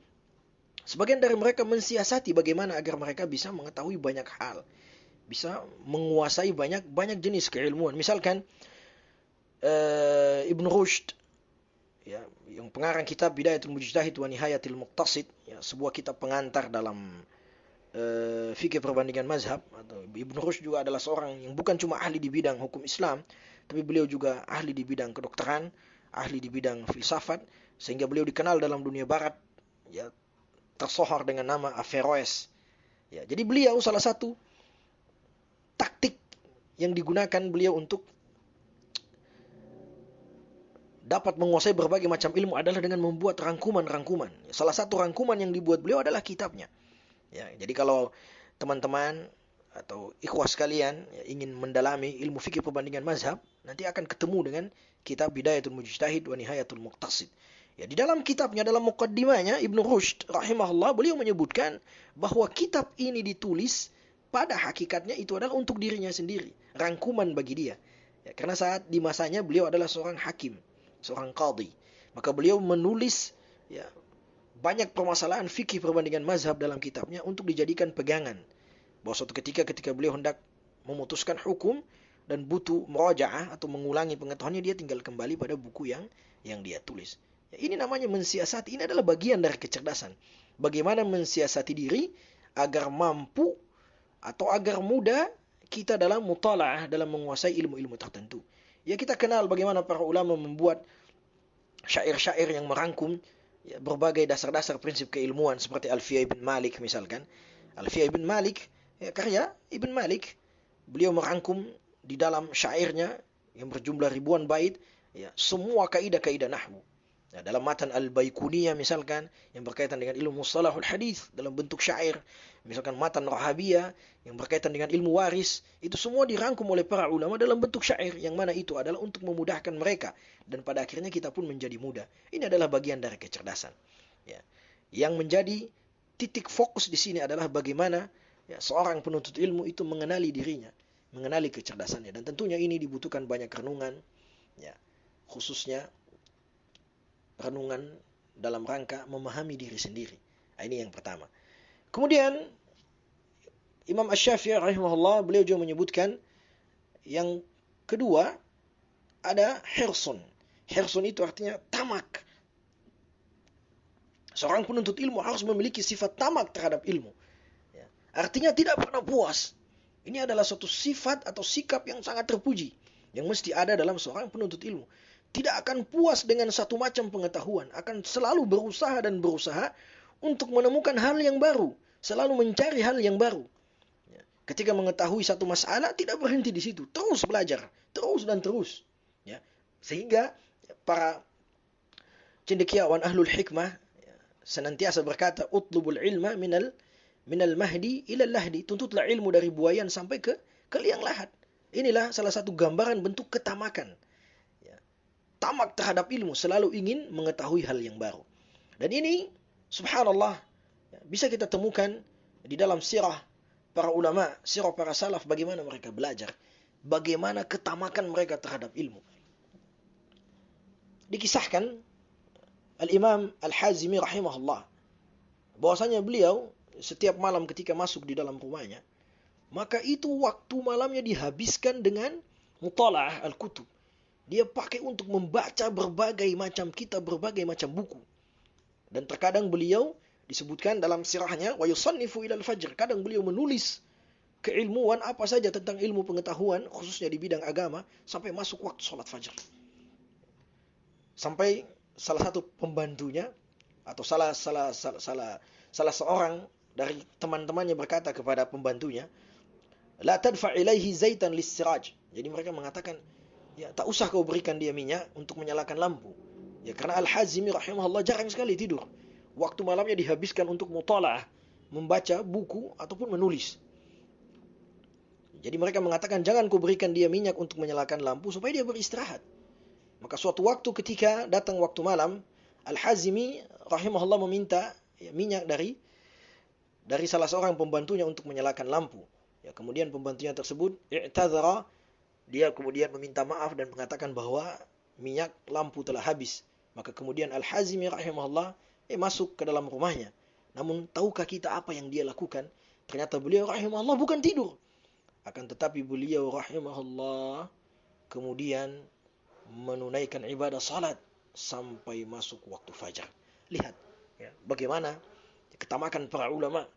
sebagian dari mereka mensiasati bagaimana agar mereka bisa mengetahui banyak hal, bisa menguasai banyak jenis keilmuan. Misalkan Ibn Rushd, ya, yang pengarang kitab Bidayatul Mujtahid wa Nihayatul Muqtasid, ya, sebuah kitab pengantar dalam fikih perbandingan mazhab. Atau Ibn Rushd juga adalah seorang yang bukan cuma ahli di bidang hukum Islam, tapi beliau juga ahli di bidang kedokteran, ahli di bidang filsafat, sehingga beliau dikenal dalam dunia barat, ya, tersohor dengan nama Averroes. Ya, jadi beliau salah satu taktik yang digunakan beliau untuk dapat menguasai berbagai macam ilmu adalah dengan membuat rangkuman-rangkuman. Salah satu rangkuman yang dibuat beliau adalah kitabnya. Ya, jadi kalau teman-teman atau ikhwah sekalian ya, ingin mendalami ilmu fikih perbandingan mazhab, nanti akan ketemu dengan kitab Bidayatul Mujtahid wa Nihayatul Muqtasid. Ya, di dalam kitabnya, dalam muqaddimahnya, Ibn Rushd rahimahullah, beliau menyebutkan bahwa kitab ini ditulis pada hakikatnya itu adalah untuk dirinya sendiri, rangkuman bagi dia. Ya, karena saat di masanya beliau adalah seorang hakim, seorang qadhi. Maka beliau menulis ya, banyak permasalahan fikih perbandingan mazhab dalam kitabnya untuk dijadikan pegangan. Bahwa suatu ketika beliau hendak memutuskan hukum dan butuh murajaah atau mengulangi pengetahuannya, dia tinggal kembali pada buku yang dia tulis. Ya, ini namanya mensiasati. Ini adalah bagian dari kecerdasan. Bagaimana mensiasati diri agar mampu atau agar mudah kita dalam mutalaah, dalam menguasai ilmu-ilmu tertentu. Ya, kita kenal bagaimana para ulama membuat syair-syair yang merangkum ya, berbagai dasar-dasar prinsip keilmuan, seperti Alfiyah Ibn Malik misalkan. Alfiyah Ibn Malik, ya, karya Ibn Malik, beliau merangkum di dalam syairnya yang berjumlah ribuan bait ya, semua kaidah-kaidah nahwu. Ya, dalam matan Al-Baiquniyah misalkan, yang berkaitan dengan ilmu mustalahul hadis dalam bentuk syair, misalkan matan Rahabiyah yang berkaitan dengan ilmu waris, itu semua dirangkum oleh para ulama dalam bentuk syair, yang mana itu adalah untuk memudahkan mereka, dan pada akhirnya kita pun menjadi mudah. Ini adalah bagian dari kecerdasan. Ya. Yang menjadi titik fokus di sini adalah bagaimana ya, seorang penuntut ilmu itu mengenali dirinya, mengenali kecerdasannya, dan tentunya ini dibutuhkan banyak renungan, ya, khususnya renungan dalam rangka memahami diri sendiri. Nah, ini yang pertama. Kemudian Imam Asy-Syafi'i rahimahullah, beliau juga menyebutkan yang kedua ada hirsun. Hirsun itu artinya tamak. Seorang penuntut ilmu harus memiliki sifat tamak terhadap ilmu. Ya. Artinya tidak pernah puas. Ini adalah suatu sifat atau sikap yang sangat terpuji, yang mesti ada dalam seorang penuntut ilmu. Tidak akan puas dengan satu macam pengetahuan, akan selalu berusaha untuk menemukan hal yang baru, selalu mencari hal yang baru. Ketika mengetahui satu masalah, tidak berhenti di situ, terus belajar, terus dan terus. Ya. Sehingga para cendekiawan ahlul hikmah senantiasa berkata, utlubul ilma minal mahdi ilal lahdi, tuntutlah ilmu dari buayan sampai ke liang lahat. Inilah salah satu gambaran bentuk ketamakan. Tamak terhadap ilmu, selalu ingin mengetahui hal yang baru. Dan ini, subhanallah, bisa kita temukan di dalam sirah para ulama, sirah para salaf, bagaimana mereka belajar, bagaimana ketamakan mereka terhadap ilmu. Dikisahkan Al-Imam Al-Hazimi rahimahullah, bahwasanya beliau setiap malam ketika masuk di dalam rumahnya, maka itu waktu malamnya dihabiskan dengan mutalaah al-kutub, dia pakai untuk membaca berbagai macam kitab, berbagai macam buku. Dan terkadang beliau disebutkan dalam sirahnya wa yusannifu ilal fajr. Kadang beliau menulis keilmuan apa saja tentang ilmu pengetahuan khususnya di bidang agama sampai masuk waktu sholat fajar. Sampai salah satu pembantunya atau salah seorang dari teman-temannya berkata kepada pembantunya, la tadfa ilaihi zaitan lis-siraj. Jadi mereka mengatakan, ya tak usah kau berikan dia minyak untuk menyalakan lampu. Ya karena Al-Hazimi rahimahullah jarang sekali tidur. Waktu malamnya dihabiskan untuk mutalaah, membaca buku ataupun menulis. Jadi mereka mengatakan jangan kau berikan dia minyak untuk menyalakan lampu supaya dia beristirahat. Maka suatu waktu ketika datang waktu malam, Al-Hazimi rahimahullah meminta minyak dari salah seorang pembantunya untuk menyalakan lampu. Ya, kemudian pembantunya tersebut i'tadzara, dia kemudian meminta maaf dan mengatakan bahwa minyak lampu telah habis. Maka kemudian Al-Hazimi rahimahullah masuk ke dalam rumahnya. Namun tahukah kita apa yang dia lakukan? Ternyata beliau rahimahullah bukan tidur. Akan tetapi beliau rahimahullah kemudian menunaikan ibadah salat sampai masuk waktu fajar. Lihat ya, bagaimana ketamakan para ulama.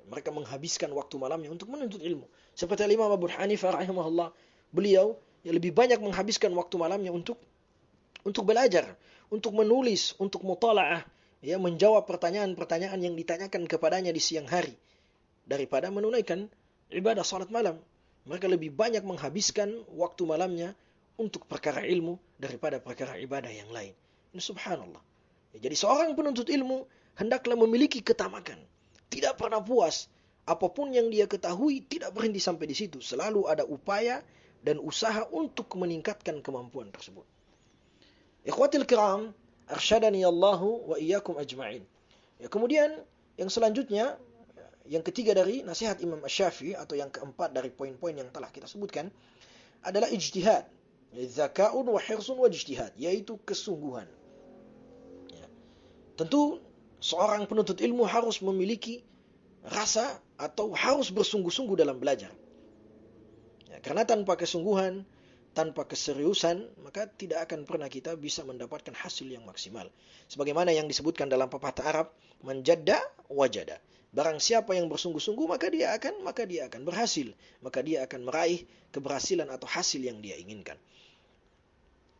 Mereka menghabiskan waktu malamnya untuk menuntut ilmu. Seperti Imam Abu Hanifah rahimahullah, beliau lebih banyak menghabiskan waktu malamnya untuk belajar, untuk menulis, untuk mutalaah, ya, menjawab pertanyaan-pertanyaan yang ditanyakan kepadanya di siang hari daripada menunaikan ibadah salat malam. Mereka lebih banyak menghabiskan waktu malamnya untuk perkara ilmu daripada perkara ibadah yang lain. Ini subhanallah. Ya, jadi seorang penuntut ilmu hendaklah memiliki ketamakan. Tidak pernah puas. Apapun yang dia ketahui tidak berhenti sampai di situ. Selalu ada upaya dan usaha untuk meningkatkan kemampuan tersebut. Ikhwatil kiram, arsyadani Allahu wa iyyakum ajma'in. Ya, kemudian yang selanjutnya, yang ketiga dari nasihat Imam Asy-Syafi'i atau yang keempat dari poin-poin yang telah kita sebutkan adalah ijtihad. Zaka'un wa hirsun wa ijtihad, yaitu kesungguhan. Ya. Tentu seorang penuntut ilmu harus memiliki rasa atau harus bersungguh-sungguh dalam belajar. Ya, karena tanpa kesungguhan, tanpa keseriusan, maka tidak akan pernah kita bisa mendapatkan hasil yang maksimal. Sebagaimana yang disebutkan dalam pepatah Arab, man jadda wajada. Barang siapa yang bersungguh-sungguh maka dia akan berhasil, maka dia akan meraih keberhasilan atau hasil yang dia inginkan.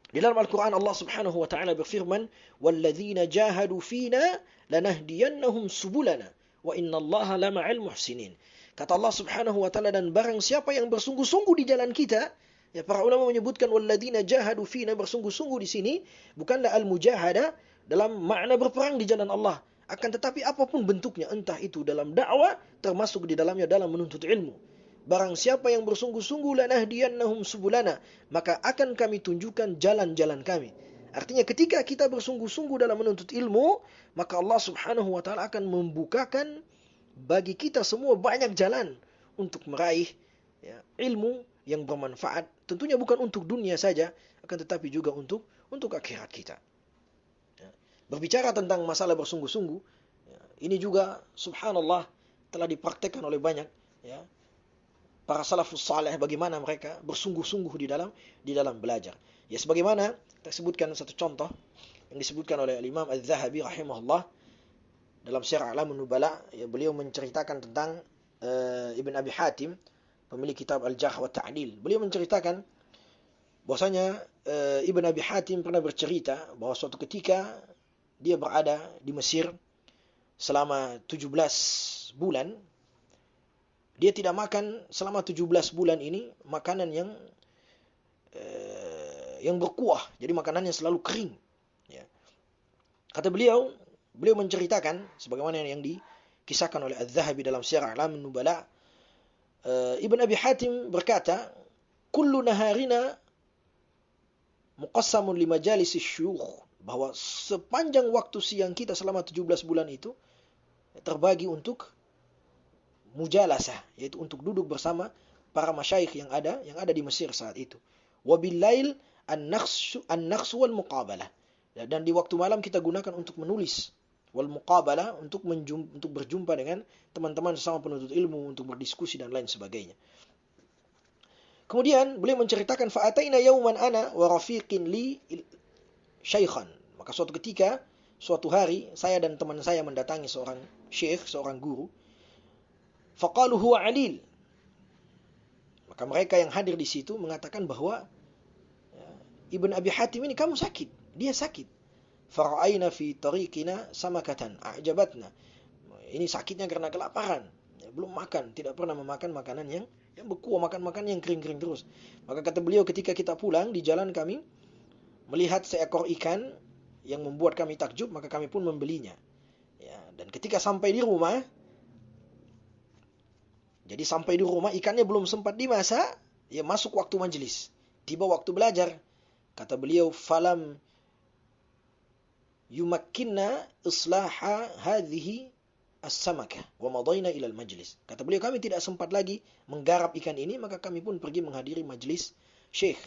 Di dalam Al-Quran Allah subhanahu wa ta'ala berfirman, وَالَّذِينَ جَاهَدُوا فِينَا لَنَهْدِيَنَّهُمْ سُبُلَنَا وَإِنَّ اللَّهَ لَمَعَ الْمُحْسِنِينَ. Kata Allah subhanahu wa ta'ala, dan barang siapa yang bersungguh-sungguh di jalan kita, ya para ulama menyebutkan وَالَّذِينَ جَاهَدُوا فِينَا, bersungguh-sungguh di sini bukanlah al-mujahada dalam makna berperang di jalan Allah, akan tetapi apapun bentuknya, entah itu dalam dakwah, termasuk di dalamnya dalam menuntut ilmu. Barang siapa yang bersungguh-sungguh lanahdiyannahum subulana, maka akan kami tunjukkan jalan-jalan kami. Artinya ketika kita bersungguh-sungguh dalam menuntut ilmu, maka Allah subhanahu wa ta'ala akan membukakan bagi kita semua banyak jalan untuk meraih ilmu yang bermanfaat. Tentunya bukan untuk dunia saja, akan tetapi juga untuk akhirat kita. Berbicara tentang masalah bersungguh-sungguh, ini juga subhanallah telah dipraktekkan oleh banyak para salafus saleh, bagaimana mereka bersungguh-sungguh di dalam belajar. Ya, sebagaimana kita sebutkan satu contoh yang disebutkan oleh Imam Az-Zahabi rahimahullah dalam Syiar A'lamun Nubala. Ya, beliau menceritakan tentang Ibn Abi Hatim, pemilik kitab Al-Jarh wa Ta'dil. Beliau menceritakan bahwasanya Ibn Abi Hatim pernah bercerita bahwa suatu ketika dia berada di Mesir selama 17 bulan. Dia tidak makan selama 17 bulan ini makanan yang berkuah. Jadi makanannya selalu kering. Ya. Kata beliau menceritakan sebagaimana yang dikisahkan oleh Az-Zahabi dalam Syiar A'lamun Nubala. Ibn Abi Hatim berkata, "Kullu naharina muqassamun li majalis syuyukh." Bahwa sepanjang waktu siang kita selama 17 bulan itu terbagi untuk mujalasah, yaitu untuk duduk bersama para masyayikh yang ada di Mesir saat itu. Wabillail an-naqs wal muqabalah. Dan di waktu malam kita gunakan untuk menulis, wal muqabalah untuk berjumpa dengan teman-teman sesama penuntut ilmu untuk berdiskusi dan lain sebagainya. Kemudian beliau menceritakan fa'ataina yauman ana wa rafiqin li syaikhan. Maka suatu ketika, suatu hari saya dan teman saya mendatangi seorang syekh, seorang guru. Faqalu huwa alil. Maka mereka yang hadir di situ mengatakan bahwa Ibn Abi Hatim ini kamu sakit, dia sakit. Fara'aina fi tariqina samakatan a'jabatna. Ini sakitnya karena kelaparan. Belum makan, tidak pernah memakan makanan yang berkuah, makan makanan yang kering-kering terus. Maka kata beliau ketika kita pulang di jalan kami melihat seekor ikan yang membuat kami takjub, maka kami pun membelinya. Ya, dan ketika sampai di rumah, jadi sampai di rumah ikannya belum sempat dimasak, ya masuk waktu majelis. Tiba waktu belajar. Kata beliau, falam yumakkinna islaha hadhihi as-samakah wa madayna ila al-majlis. Kata beliau, kami tidak sempat lagi menggarap ikan ini, maka kami pun pergi menghadiri majlis syekh.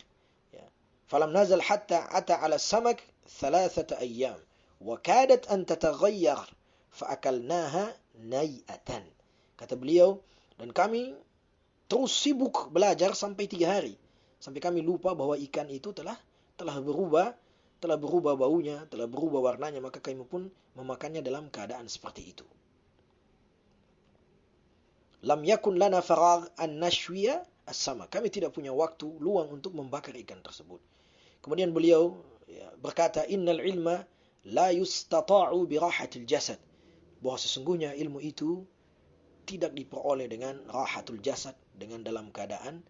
Ya. Falam nazal hatta ata ala samak 3 ayyam wa kadat an tataghayyar fa akalnaha nai'atan. Kata beliau, dan kami terus sibuk belajar sampai 3 hari. Sampai kami lupa bahwa ikan itu telah berubah baunya, telah berubah warnanya, maka kami pun memakannya dalam keadaan seperti itu. Lam yakun lana faragh an nashwiya as-sama. Kami tidak punya waktu luang untuk membakar ikan tersebut. Kemudian beliau berkata, innal ilma la yustata'u bi rahatil jasad. Bahwa sesungguhnya ilmu itu tidak diperoleh dengan rahatul jasad, dengan dalam keadaan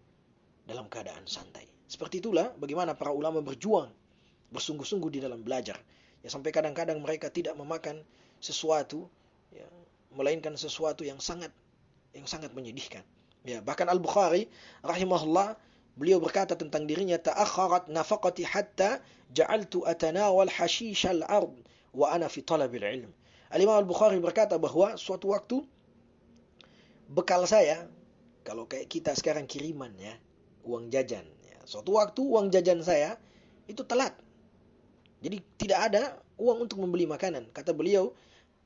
santai. Seperti itulah bagaimana para ulama berjuang, bersungguh-sungguh di dalam belajar. Ya, sampai kadang-kadang mereka tidak memakan sesuatu, ya, melainkan sesuatu yang sangat menyedihkan. Ya, bahkan Al-Bukhari rahimahullah beliau berkata tentang dirinya, ta'akharat nafaqati hatta ja'altu atanawal hashishal ard wa ana fi talabil ilm. Al-Imam Al-Bukhari berkata bahwa suatu waktu bekal saya, kalau kayak kita sekarang kiriman ya, uang jajan ya, suatu waktu uang jajan saya itu telat. Jadi tidak ada uang untuk membeli makanan. Kata beliau,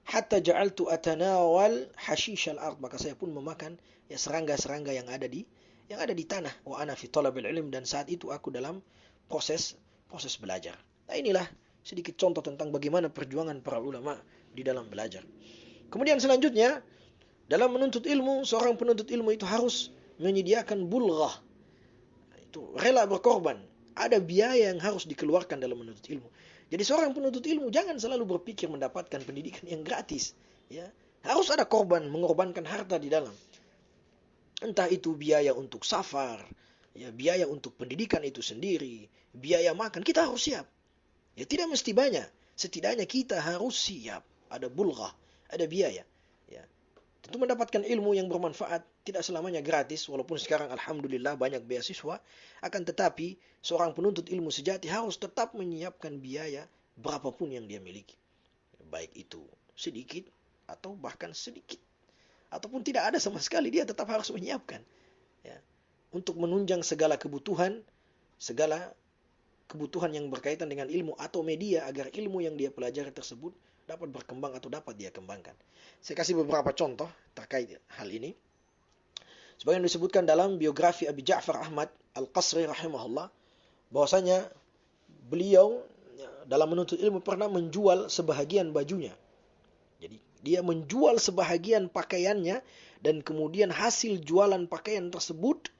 hatta ja'altu atanawal hashishal ard, maka saya pun memakan ya serangga-serangga yang ada di tanah, wa ana fi talabil ilm, dan saat itu aku dalam proses belajar. Nah, inilah sedikit contoh tentang bagaimana perjuangan para ulama di dalam belajar. Kemudian selanjutnya, dalam menuntut ilmu, seorang penuntut ilmu itu harus menyediakan bulghah. Itu rela berkorban. Ada biaya yang harus dikeluarkan dalam menuntut ilmu. Jadi seorang penuntut ilmu jangan selalu berpikir mendapatkan pendidikan yang gratis. Ya, harus ada korban, mengorbankan harta di dalam. Entah itu biaya untuk safar, ya, biaya untuk pendidikan itu sendiri, biaya makan, kita harus siap. Ya, tidak mesti banyak. Setidaknya kita harus siap. Ada bulghah, ada biaya. Ya. Tentu mendapatkan ilmu yang bermanfaat tidak selamanya gratis, walaupun sekarang alhamdulillah banyak beasiswa, akan tetapi seorang penuntut ilmu sejati harus tetap menyiapkan biaya berapapun yang dia miliki. Baik itu sedikit atau bahkan sedikit, ataupun tidak ada sama sekali, dia tetap harus menyiapkan. Ya. Untuk menunjang segala kebutuhan yang berkaitan dengan ilmu atau media, agar ilmu yang dia pelajari tersebut dapat berkembang atau dapat dia kembangkan. Saya kasih beberapa contoh terkait hal ini. Sebagaimana disebutkan dalam biografi Abi Ja'far Ahmad Al-Qasri rahimahullah, bahwasanya beliau dalam menuntut ilmu pernah menjual sebahagian bajunya. Jadi dia menjual sebahagian pakaiannya, dan kemudian hasil jualan pakaian tersebut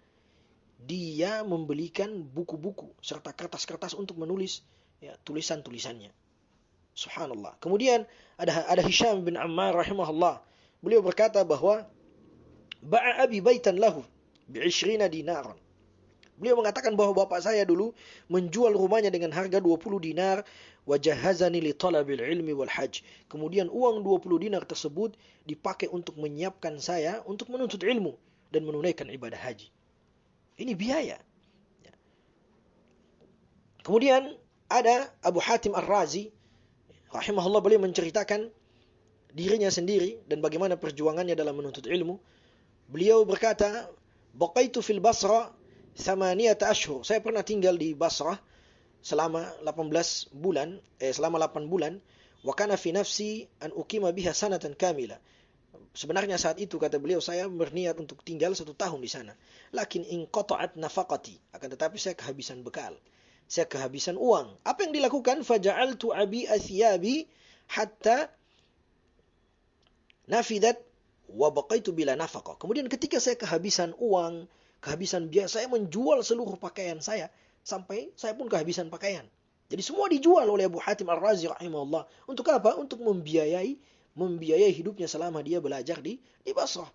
dia membelikan buku-buku serta kertas-kertas untuk menulis ya, tulisan-tulisannya. Subhanallah. Kemudian ada Hisham bin Ammar rahimahullah. Beliau berkata bahwa ba'a abi baitan lahu bi'20 dinaran. Beliau mengatakan bahwa bapak saya dulu menjual rumahnya dengan harga 20 dinar, wa jahazani li talabil ilmi wal hajj. Kemudian uang 20 dinar tersebut dipakai untuk menyiapkan saya untuk menuntut ilmu dan menunaikan ibadah haji. Ini biaya. Kemudian ada Abu Hatim Ar-Razi rahimahullah, beliau menceritakan dirinya sendiri dan bagaimana perjuangannya dalam menuntut ilmu. Beliau berkata, baqaitu fil Basra 8 ashhur. Saya pernah tinggal di Basrah selama 8 bulan. Wa kana fi nafsi an uqima biha sanatan kamila. Sebenarnya saat itu kata beliau saya berniat untuk tinggal 1 tahun di sana. Lakin inqata'at nafaqati. Akan tetapi saya kehabisan bekal. Saya kehabisan uang. Apa yang dilakukan? Faja'altu abi athiyabi hatta nafidat wa baqaitu bila nafaqah. Kemudian ketika saya kehabisan uang, kehabisan biaya, saya menjual seluruh pakaian saya sampai saya pun kehabisan pakaian. Jadi semua dijual oleh Abu Hatim Ar-Razi rahimahullah. Untuk apa? Untuk membiayai hidupnya selama dia belajar di Basrah.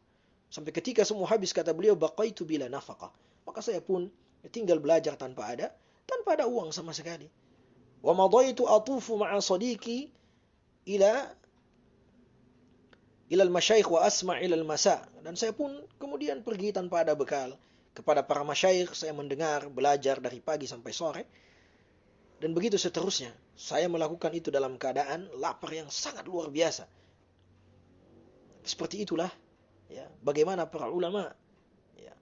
Sampai ketika semua habis kata beliau baqaitu bila nafaqah. Maka saya pun tinggal belajar tanpa ada uang sama sekali. Wa madaitu atufu ma'a sadiqi ila al-masyayikh wa asma' ila al-masa. Dan saya pun kemudian pergi tanpa ada bekal kepada para masyayikh, saya mendengar, belajar dari pagi sampai sore. Dan begitu seterusnya. Saya melakukan itu dalam keadaan lapar yang sangat luar biasa. Seperti itulah ya, bagaimana para ulama ya,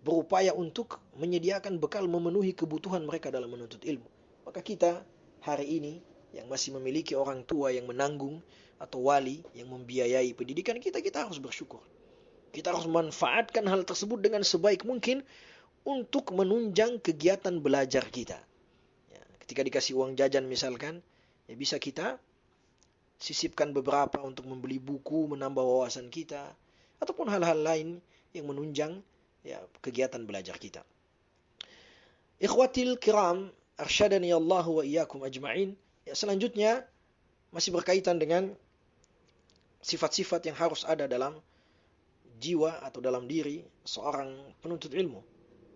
berupaya untuk menyediakan bekal memenuhi kebutuhan mereka dalam menuntut ilmu. Maka kita hari ini yang masih memiliki orang tua yang menanggung atau wali yang membiayai pendidikan kita harus bersyukur. Kita harus manfaatkan hal tersebut dengan sebaik mungkin untuk menunjang kegiatan belajar kita. Ya, ketika dikasih uang jajan misalkan, ya bisa kita sisipkan beberapa untuk membeli buku, menambah wawasan kita, ataupun hal-hal lain yang menunjang ya, kegiatan belajar kita. Ikhwatil kiram, arsyadani Allah wa iyyakum ajma'in. Ya, selanjutnya masih berkaitan dengan sifat-sifat yang harus ada dalam jiwa atau dalam diri seorang penuntut ilmu,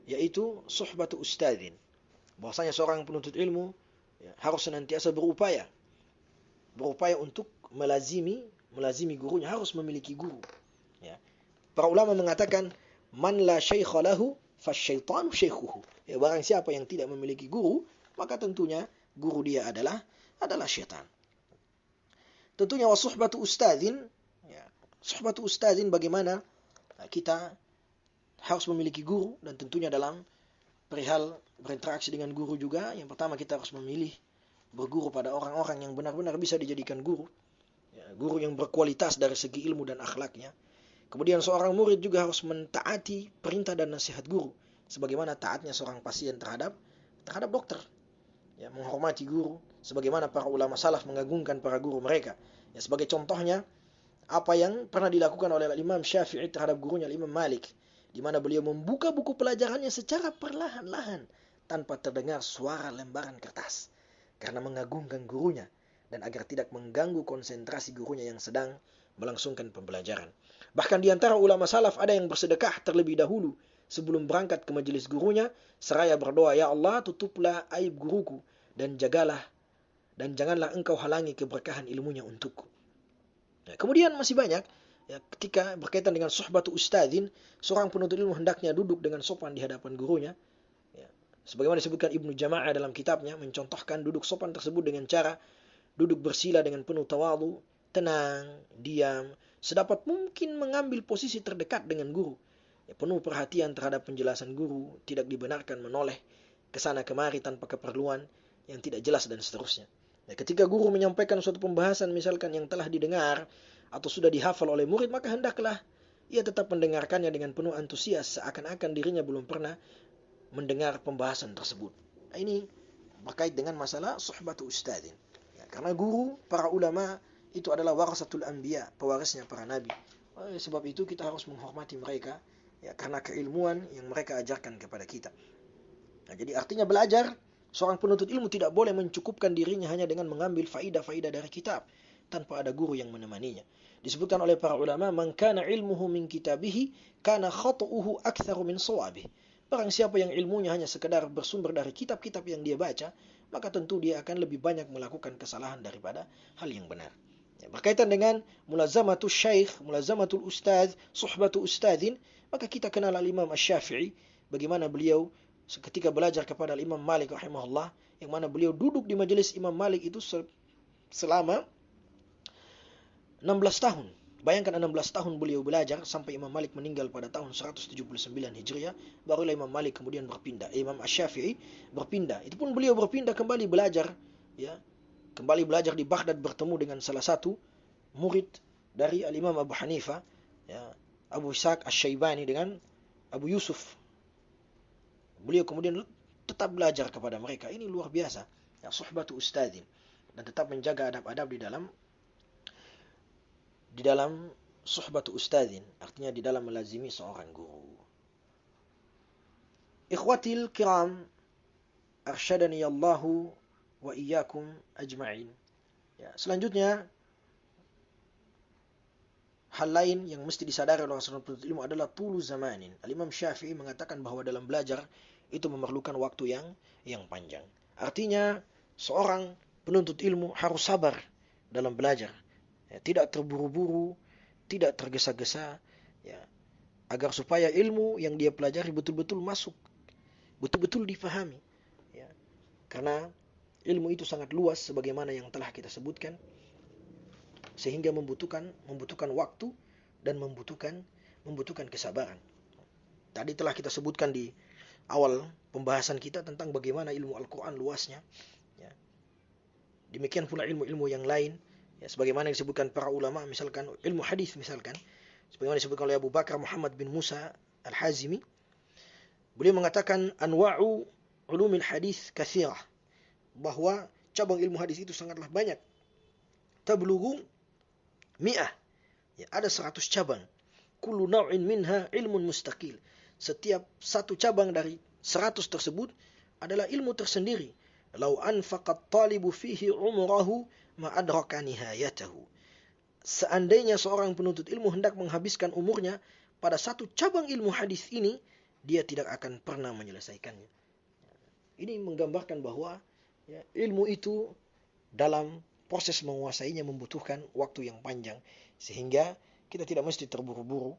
yaitu suhbatu ustadzin. Bahwasanya seorang penuntut ilmu ya, harus senantiasa berupaya untuk melazimi gurunya, harus memiliki guru. Ya. Para ulama mengatakan, man la syaikha lahu fasyaitanu syaikhuhu. Ya, barang siapa yang tidak memiliki guru, maka tentunya guru dia adalah syaitan. Tentunya wasuhbatu ustadzin, ya, suhbatu ustadzin bagaimana kita harus memiliki guru, dan tentunya dalam perihal berinteraksi dengan guru juga, yang pertama kita harus memilih berguru pada orang-orang yang benar-benar bisa dijadikan guru. Ya, guru yang berkualitas dari segi ilmu dan akhlaknya. Kemudian seorang murid juga harus mentaati perintah dan nasihat guru, sebagaimana taatnya seorang pasien terhadap dokter. Ya, menghormati guru, sebagaimana para ulama salaf mengagungkan para guru mereka. Ya, sebagai contohnya, apa yang pernah dilakukan oleh Imam Syafi'i terhadap gurunya Imam Malik, di mana beliau membuka buku pelajarannya secara perlahan-lahan tanpa terdengar suara lembaran kertas, karena mengagungkan gurunya dan agar tidak mengganggu konsentrasi gurunya yang sedang melangsungkan pembelajaran. Bahkan di antara ulama salaf ada yang bersedekah terlebih dahulu sebelum berangkat ke majelis gurunya, seraya berdoa, ya Allah, tutuplah aib guruku dan janganlah engkau halangi keberkahan ilmunya untukku. Ya, kemudian masih banyak ya, ketika berkaitan dengan suhbatu ustadzin, seorang penuntut ilmu hendaknya duduk dengan sopan di hadapan gurunya. Ya, sebagaimana disebutkan Ibnu Jama'ah dalam kitabnya, mencontohkan duduk sopan tersebut dengan cara duduk bersila dengan penuh tawadhu, tenang, diam, sedapat mungkin mengambil posisi terdekat dengan guru. Ya, penuh perhatian terhadap penjelasan guru, tidak dibenarkan menoleh ke sana kemari tanpa keperluan yang tidak jelas dan seterusnya. Ya, ketika guru menyampaikan suatu pembahasan misalkan yang telah didengar atau sudah dihafal oleh murid, maka hendaklah ia tetap mendengarkannya dengan penuh antusias seakan-akan dirinya belum pernah mendengar pembahasan tersebut. Nah, ini berkait dengan masalah suhbatu ustadzin. Ya, karena guru, para ulama itu adalah warasatul anbiya, pewarisnya para nabi. Oleh sebab itu kita harus menghormati mereka ya, karena keilmuan yang mereka ajarkan kepada kita. Nah, jadi artinya belajar, seorang penuntut ilmu tidak boleh mencukupkan dirinya hanya dengan mengambil faidah-faidah dari kitab tanpa ada guru yang menemaninya. Disebutkan oleh para ulama, man kana ilmuhu min kitabihi kana khata'uhu aktsaru min shawabih. Barang siapa yang ilmunya hanya sekedar bersumber dari kitab-kitab yang dia baca, maka tentu dia akan lebih banyak melakukan kesalahan daripada hal yang benar. Ya, berkaitan dengan mulazamatul syekh, mulazamatul ustaz, suhbatu ustadzin, maka kita kenal Imam Asy-Syafi'i, bagaimana beliau ketika belajar kepada Imam Malik rahimahullah, yang mana beliau duduk di majelis Imam Malik itu selama 16 tahun. Bayangkan 16 tahun beliau belajar sampai Imam Malik meninggal pada tahun 179 Hijriah, barulah Imam Malik kemudian berpindah. Imam Asy-Syafi'i berpindah. Itu pun beliau berpindah kembali belajar, ya. Kembali belajar di Baghdad, bertemu dengan salah satu murid dari Al-Imam Abu Hanifah, ya, Abu Ishaq Asy-Syaibani dengan Abu Yusuf. Beliau kemudian tetap belajar kepada mereka. Ini luar biasa. Ya, suhbatu ustadzin, dan tetap menjaga adab-adab di dalam suhbatu ustadzin, artinya di dalam melazimi seorang guru. Ikhwatil kiram, arsyadani Allahu wa iyyakum ajma'in. Ya, selanjutnya hal lain yang mesti disadari oleh seorang penuntut ilmu adalah tulu zamanin. Al-Imam Syafi'i mengatakan bahwa dalam belajar itu memerlukan waktu yang panjang. Artinya seorang penuntut ilmu harus sabar dalam belajar. Ya, tidak terburu-buru, tidak tergesa-gesa, ya, agar supaya ilmu yang dia pelajari betul-betul masuk, betul-betul difahami. Ya, karena ilmu itu sangat luas sebagaimana yang telah kita sebutkan, sehingga membutuhkan waktu dan membutuhkan kesabaran. Tadi telah kita sebutkan di awal pembahasan kita tentang bagaimana ilmu Al-Quran luasnya. Ya. Demikian pula ilmu-ilmu yang lain, ya, sebagaimana yang disebutkan para ulama, misalkan ilmu hadis, misalkan sebagaimana disebutkan oleh Abu Bakar Muhammad bin Musa Al-Hazimi. Beliau mengatakan anwa'u ulumil hadis katsirah, bahwa cabang ilmu hadis itu sangatlah banyak. Tablughu mi'ah, ya, ada 100 cabang. Kullu naw'in minha ilmun mustaqil. Setiap satu cabang dari 100 tersebut adalah ilmu tersendiri. Lau anfaqat talibu fihi umrahu ma adraka nihayatahu. Seandainya seorang penuntut ilmu hendak menghabiskan umurnya pada satu cabang ilmu hadis ini, dia tidak akan pernah menyelesaikannya. Ini menggambarkan bahwa, ya, ilmu itu dalam proses menguasainya membutuhkan waktu yang panjang, sehingga kita tidak mesti terburu-buru,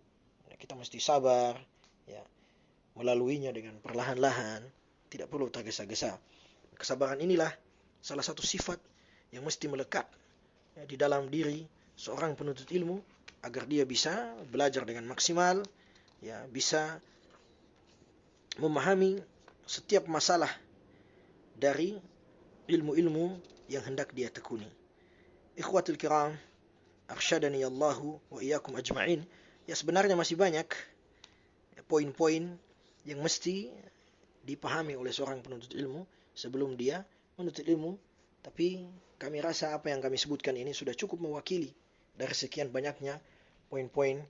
kita mesti sabar, ya, melaluinya dengan perlahan-lahan, tidak perlu tergesa-gesa. Kesabaran inilah salah satu sifat yang mesti melekat, ya, di dalam diri seorang penuntut ilmu agar dia bisa belajar dengan maksimal, ya, bisa memahami setiap masalah dari ilmu-ilmu yang hendak dia tekuni. Ikhwatul kiram, arsyadani Allahu wa iyyakum ajma'in. Ya, sebenarnya masih banyak, ya, poin-poin yang mesti dipahami oleh seorang penuntut ilmu sebelum dia menuntut ilmu, tapi kami rasa apa yang kami sebutkan ini sudah cukup mewakili dari sekian banyaknya poin-poin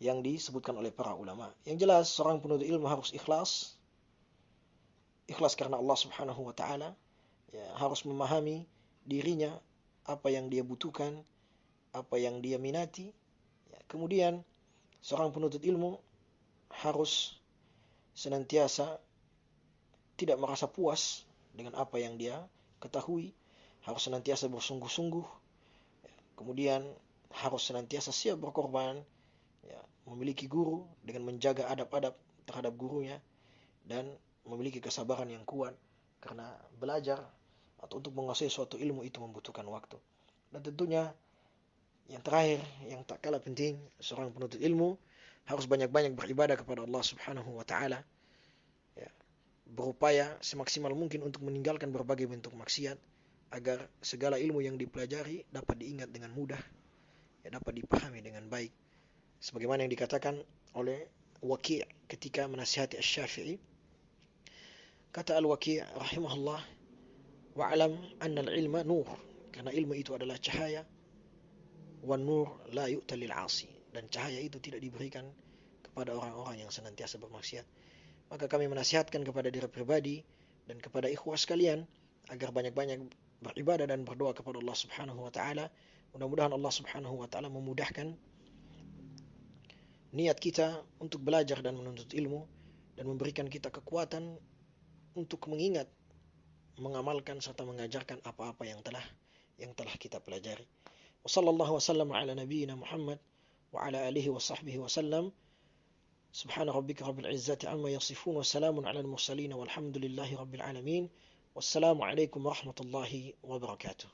yang disebutkan oleh para ulama. Yang jelas seorang penuntut ilmu harus ikhlas karena Allah Subhanahu wa taala, ya, harus memahami dirinya, apa yang dia butuhkan, apa yang dia minati. Ya, kemudian seorang penuntut ilmu harus senantiasa tidak merasa puas dengan apa yang dia ketahui, harus senantiasa bersungguh-sungguh, ya, kemudian harus senantiasa siap berkorban, ya, memiliki guru dengan menjaga adab-adab terhadap gurunya, dan memiliki kesabaran yang kuat, karena belajar atau untuk menguasai suatu ilmu itu membutuhkan waktu. Dan tentunya yang terakhir, yang tak kalah penting, seorang penuntut ilmu harus banyak-banyak beribadah kepada Allah Subhanahu wa taala, ya, berupaya semaksimal mungkin untuk meninggalkan berbagai bentuk maksiat agar segala ilmu yang dipelajari dapat diingat dengan mudah, ya, dapat dipahami dengan baik. Sebagaimana yang dikatakan oleh Waki' ketika menasihati Asy-Syafi'i, kata Al-Waki' rahimahullah, wa'lam anna al-ilma nur, karena ilmu itu adalah cahaya, wan nur la yu'ta lil 'asi, dan cahaya itu tidak diberikan kepada orang-orang yang senantiasa bermaksiat. Maka kami menasihatkan kepada diri pribadi dan kepada ikhwah sekalian agar banyak-banyak beribadah dan berdoa kepada Allah Subhanahu wa taala. Mudah-mudahan Allah Subhanahu wa taala memudahkan niat kita untuk belajar dan menuntut ilmu, dan memberikan kita kekuatan untuk mengingat, mengamalkan serta mengajarkan apa-apa yang telah kita pelajari. Wa sallallahu wasallam ala nabiyyina Muhammad wa ala alihi wa sahbihi wasallam. Subhana rabbika rabbil izzati amma yasifun wa salamun ala al-mursalin walhamdulillahi rabbil alamin. Wassalamu alaikum warahmatullahi wabarakatuh.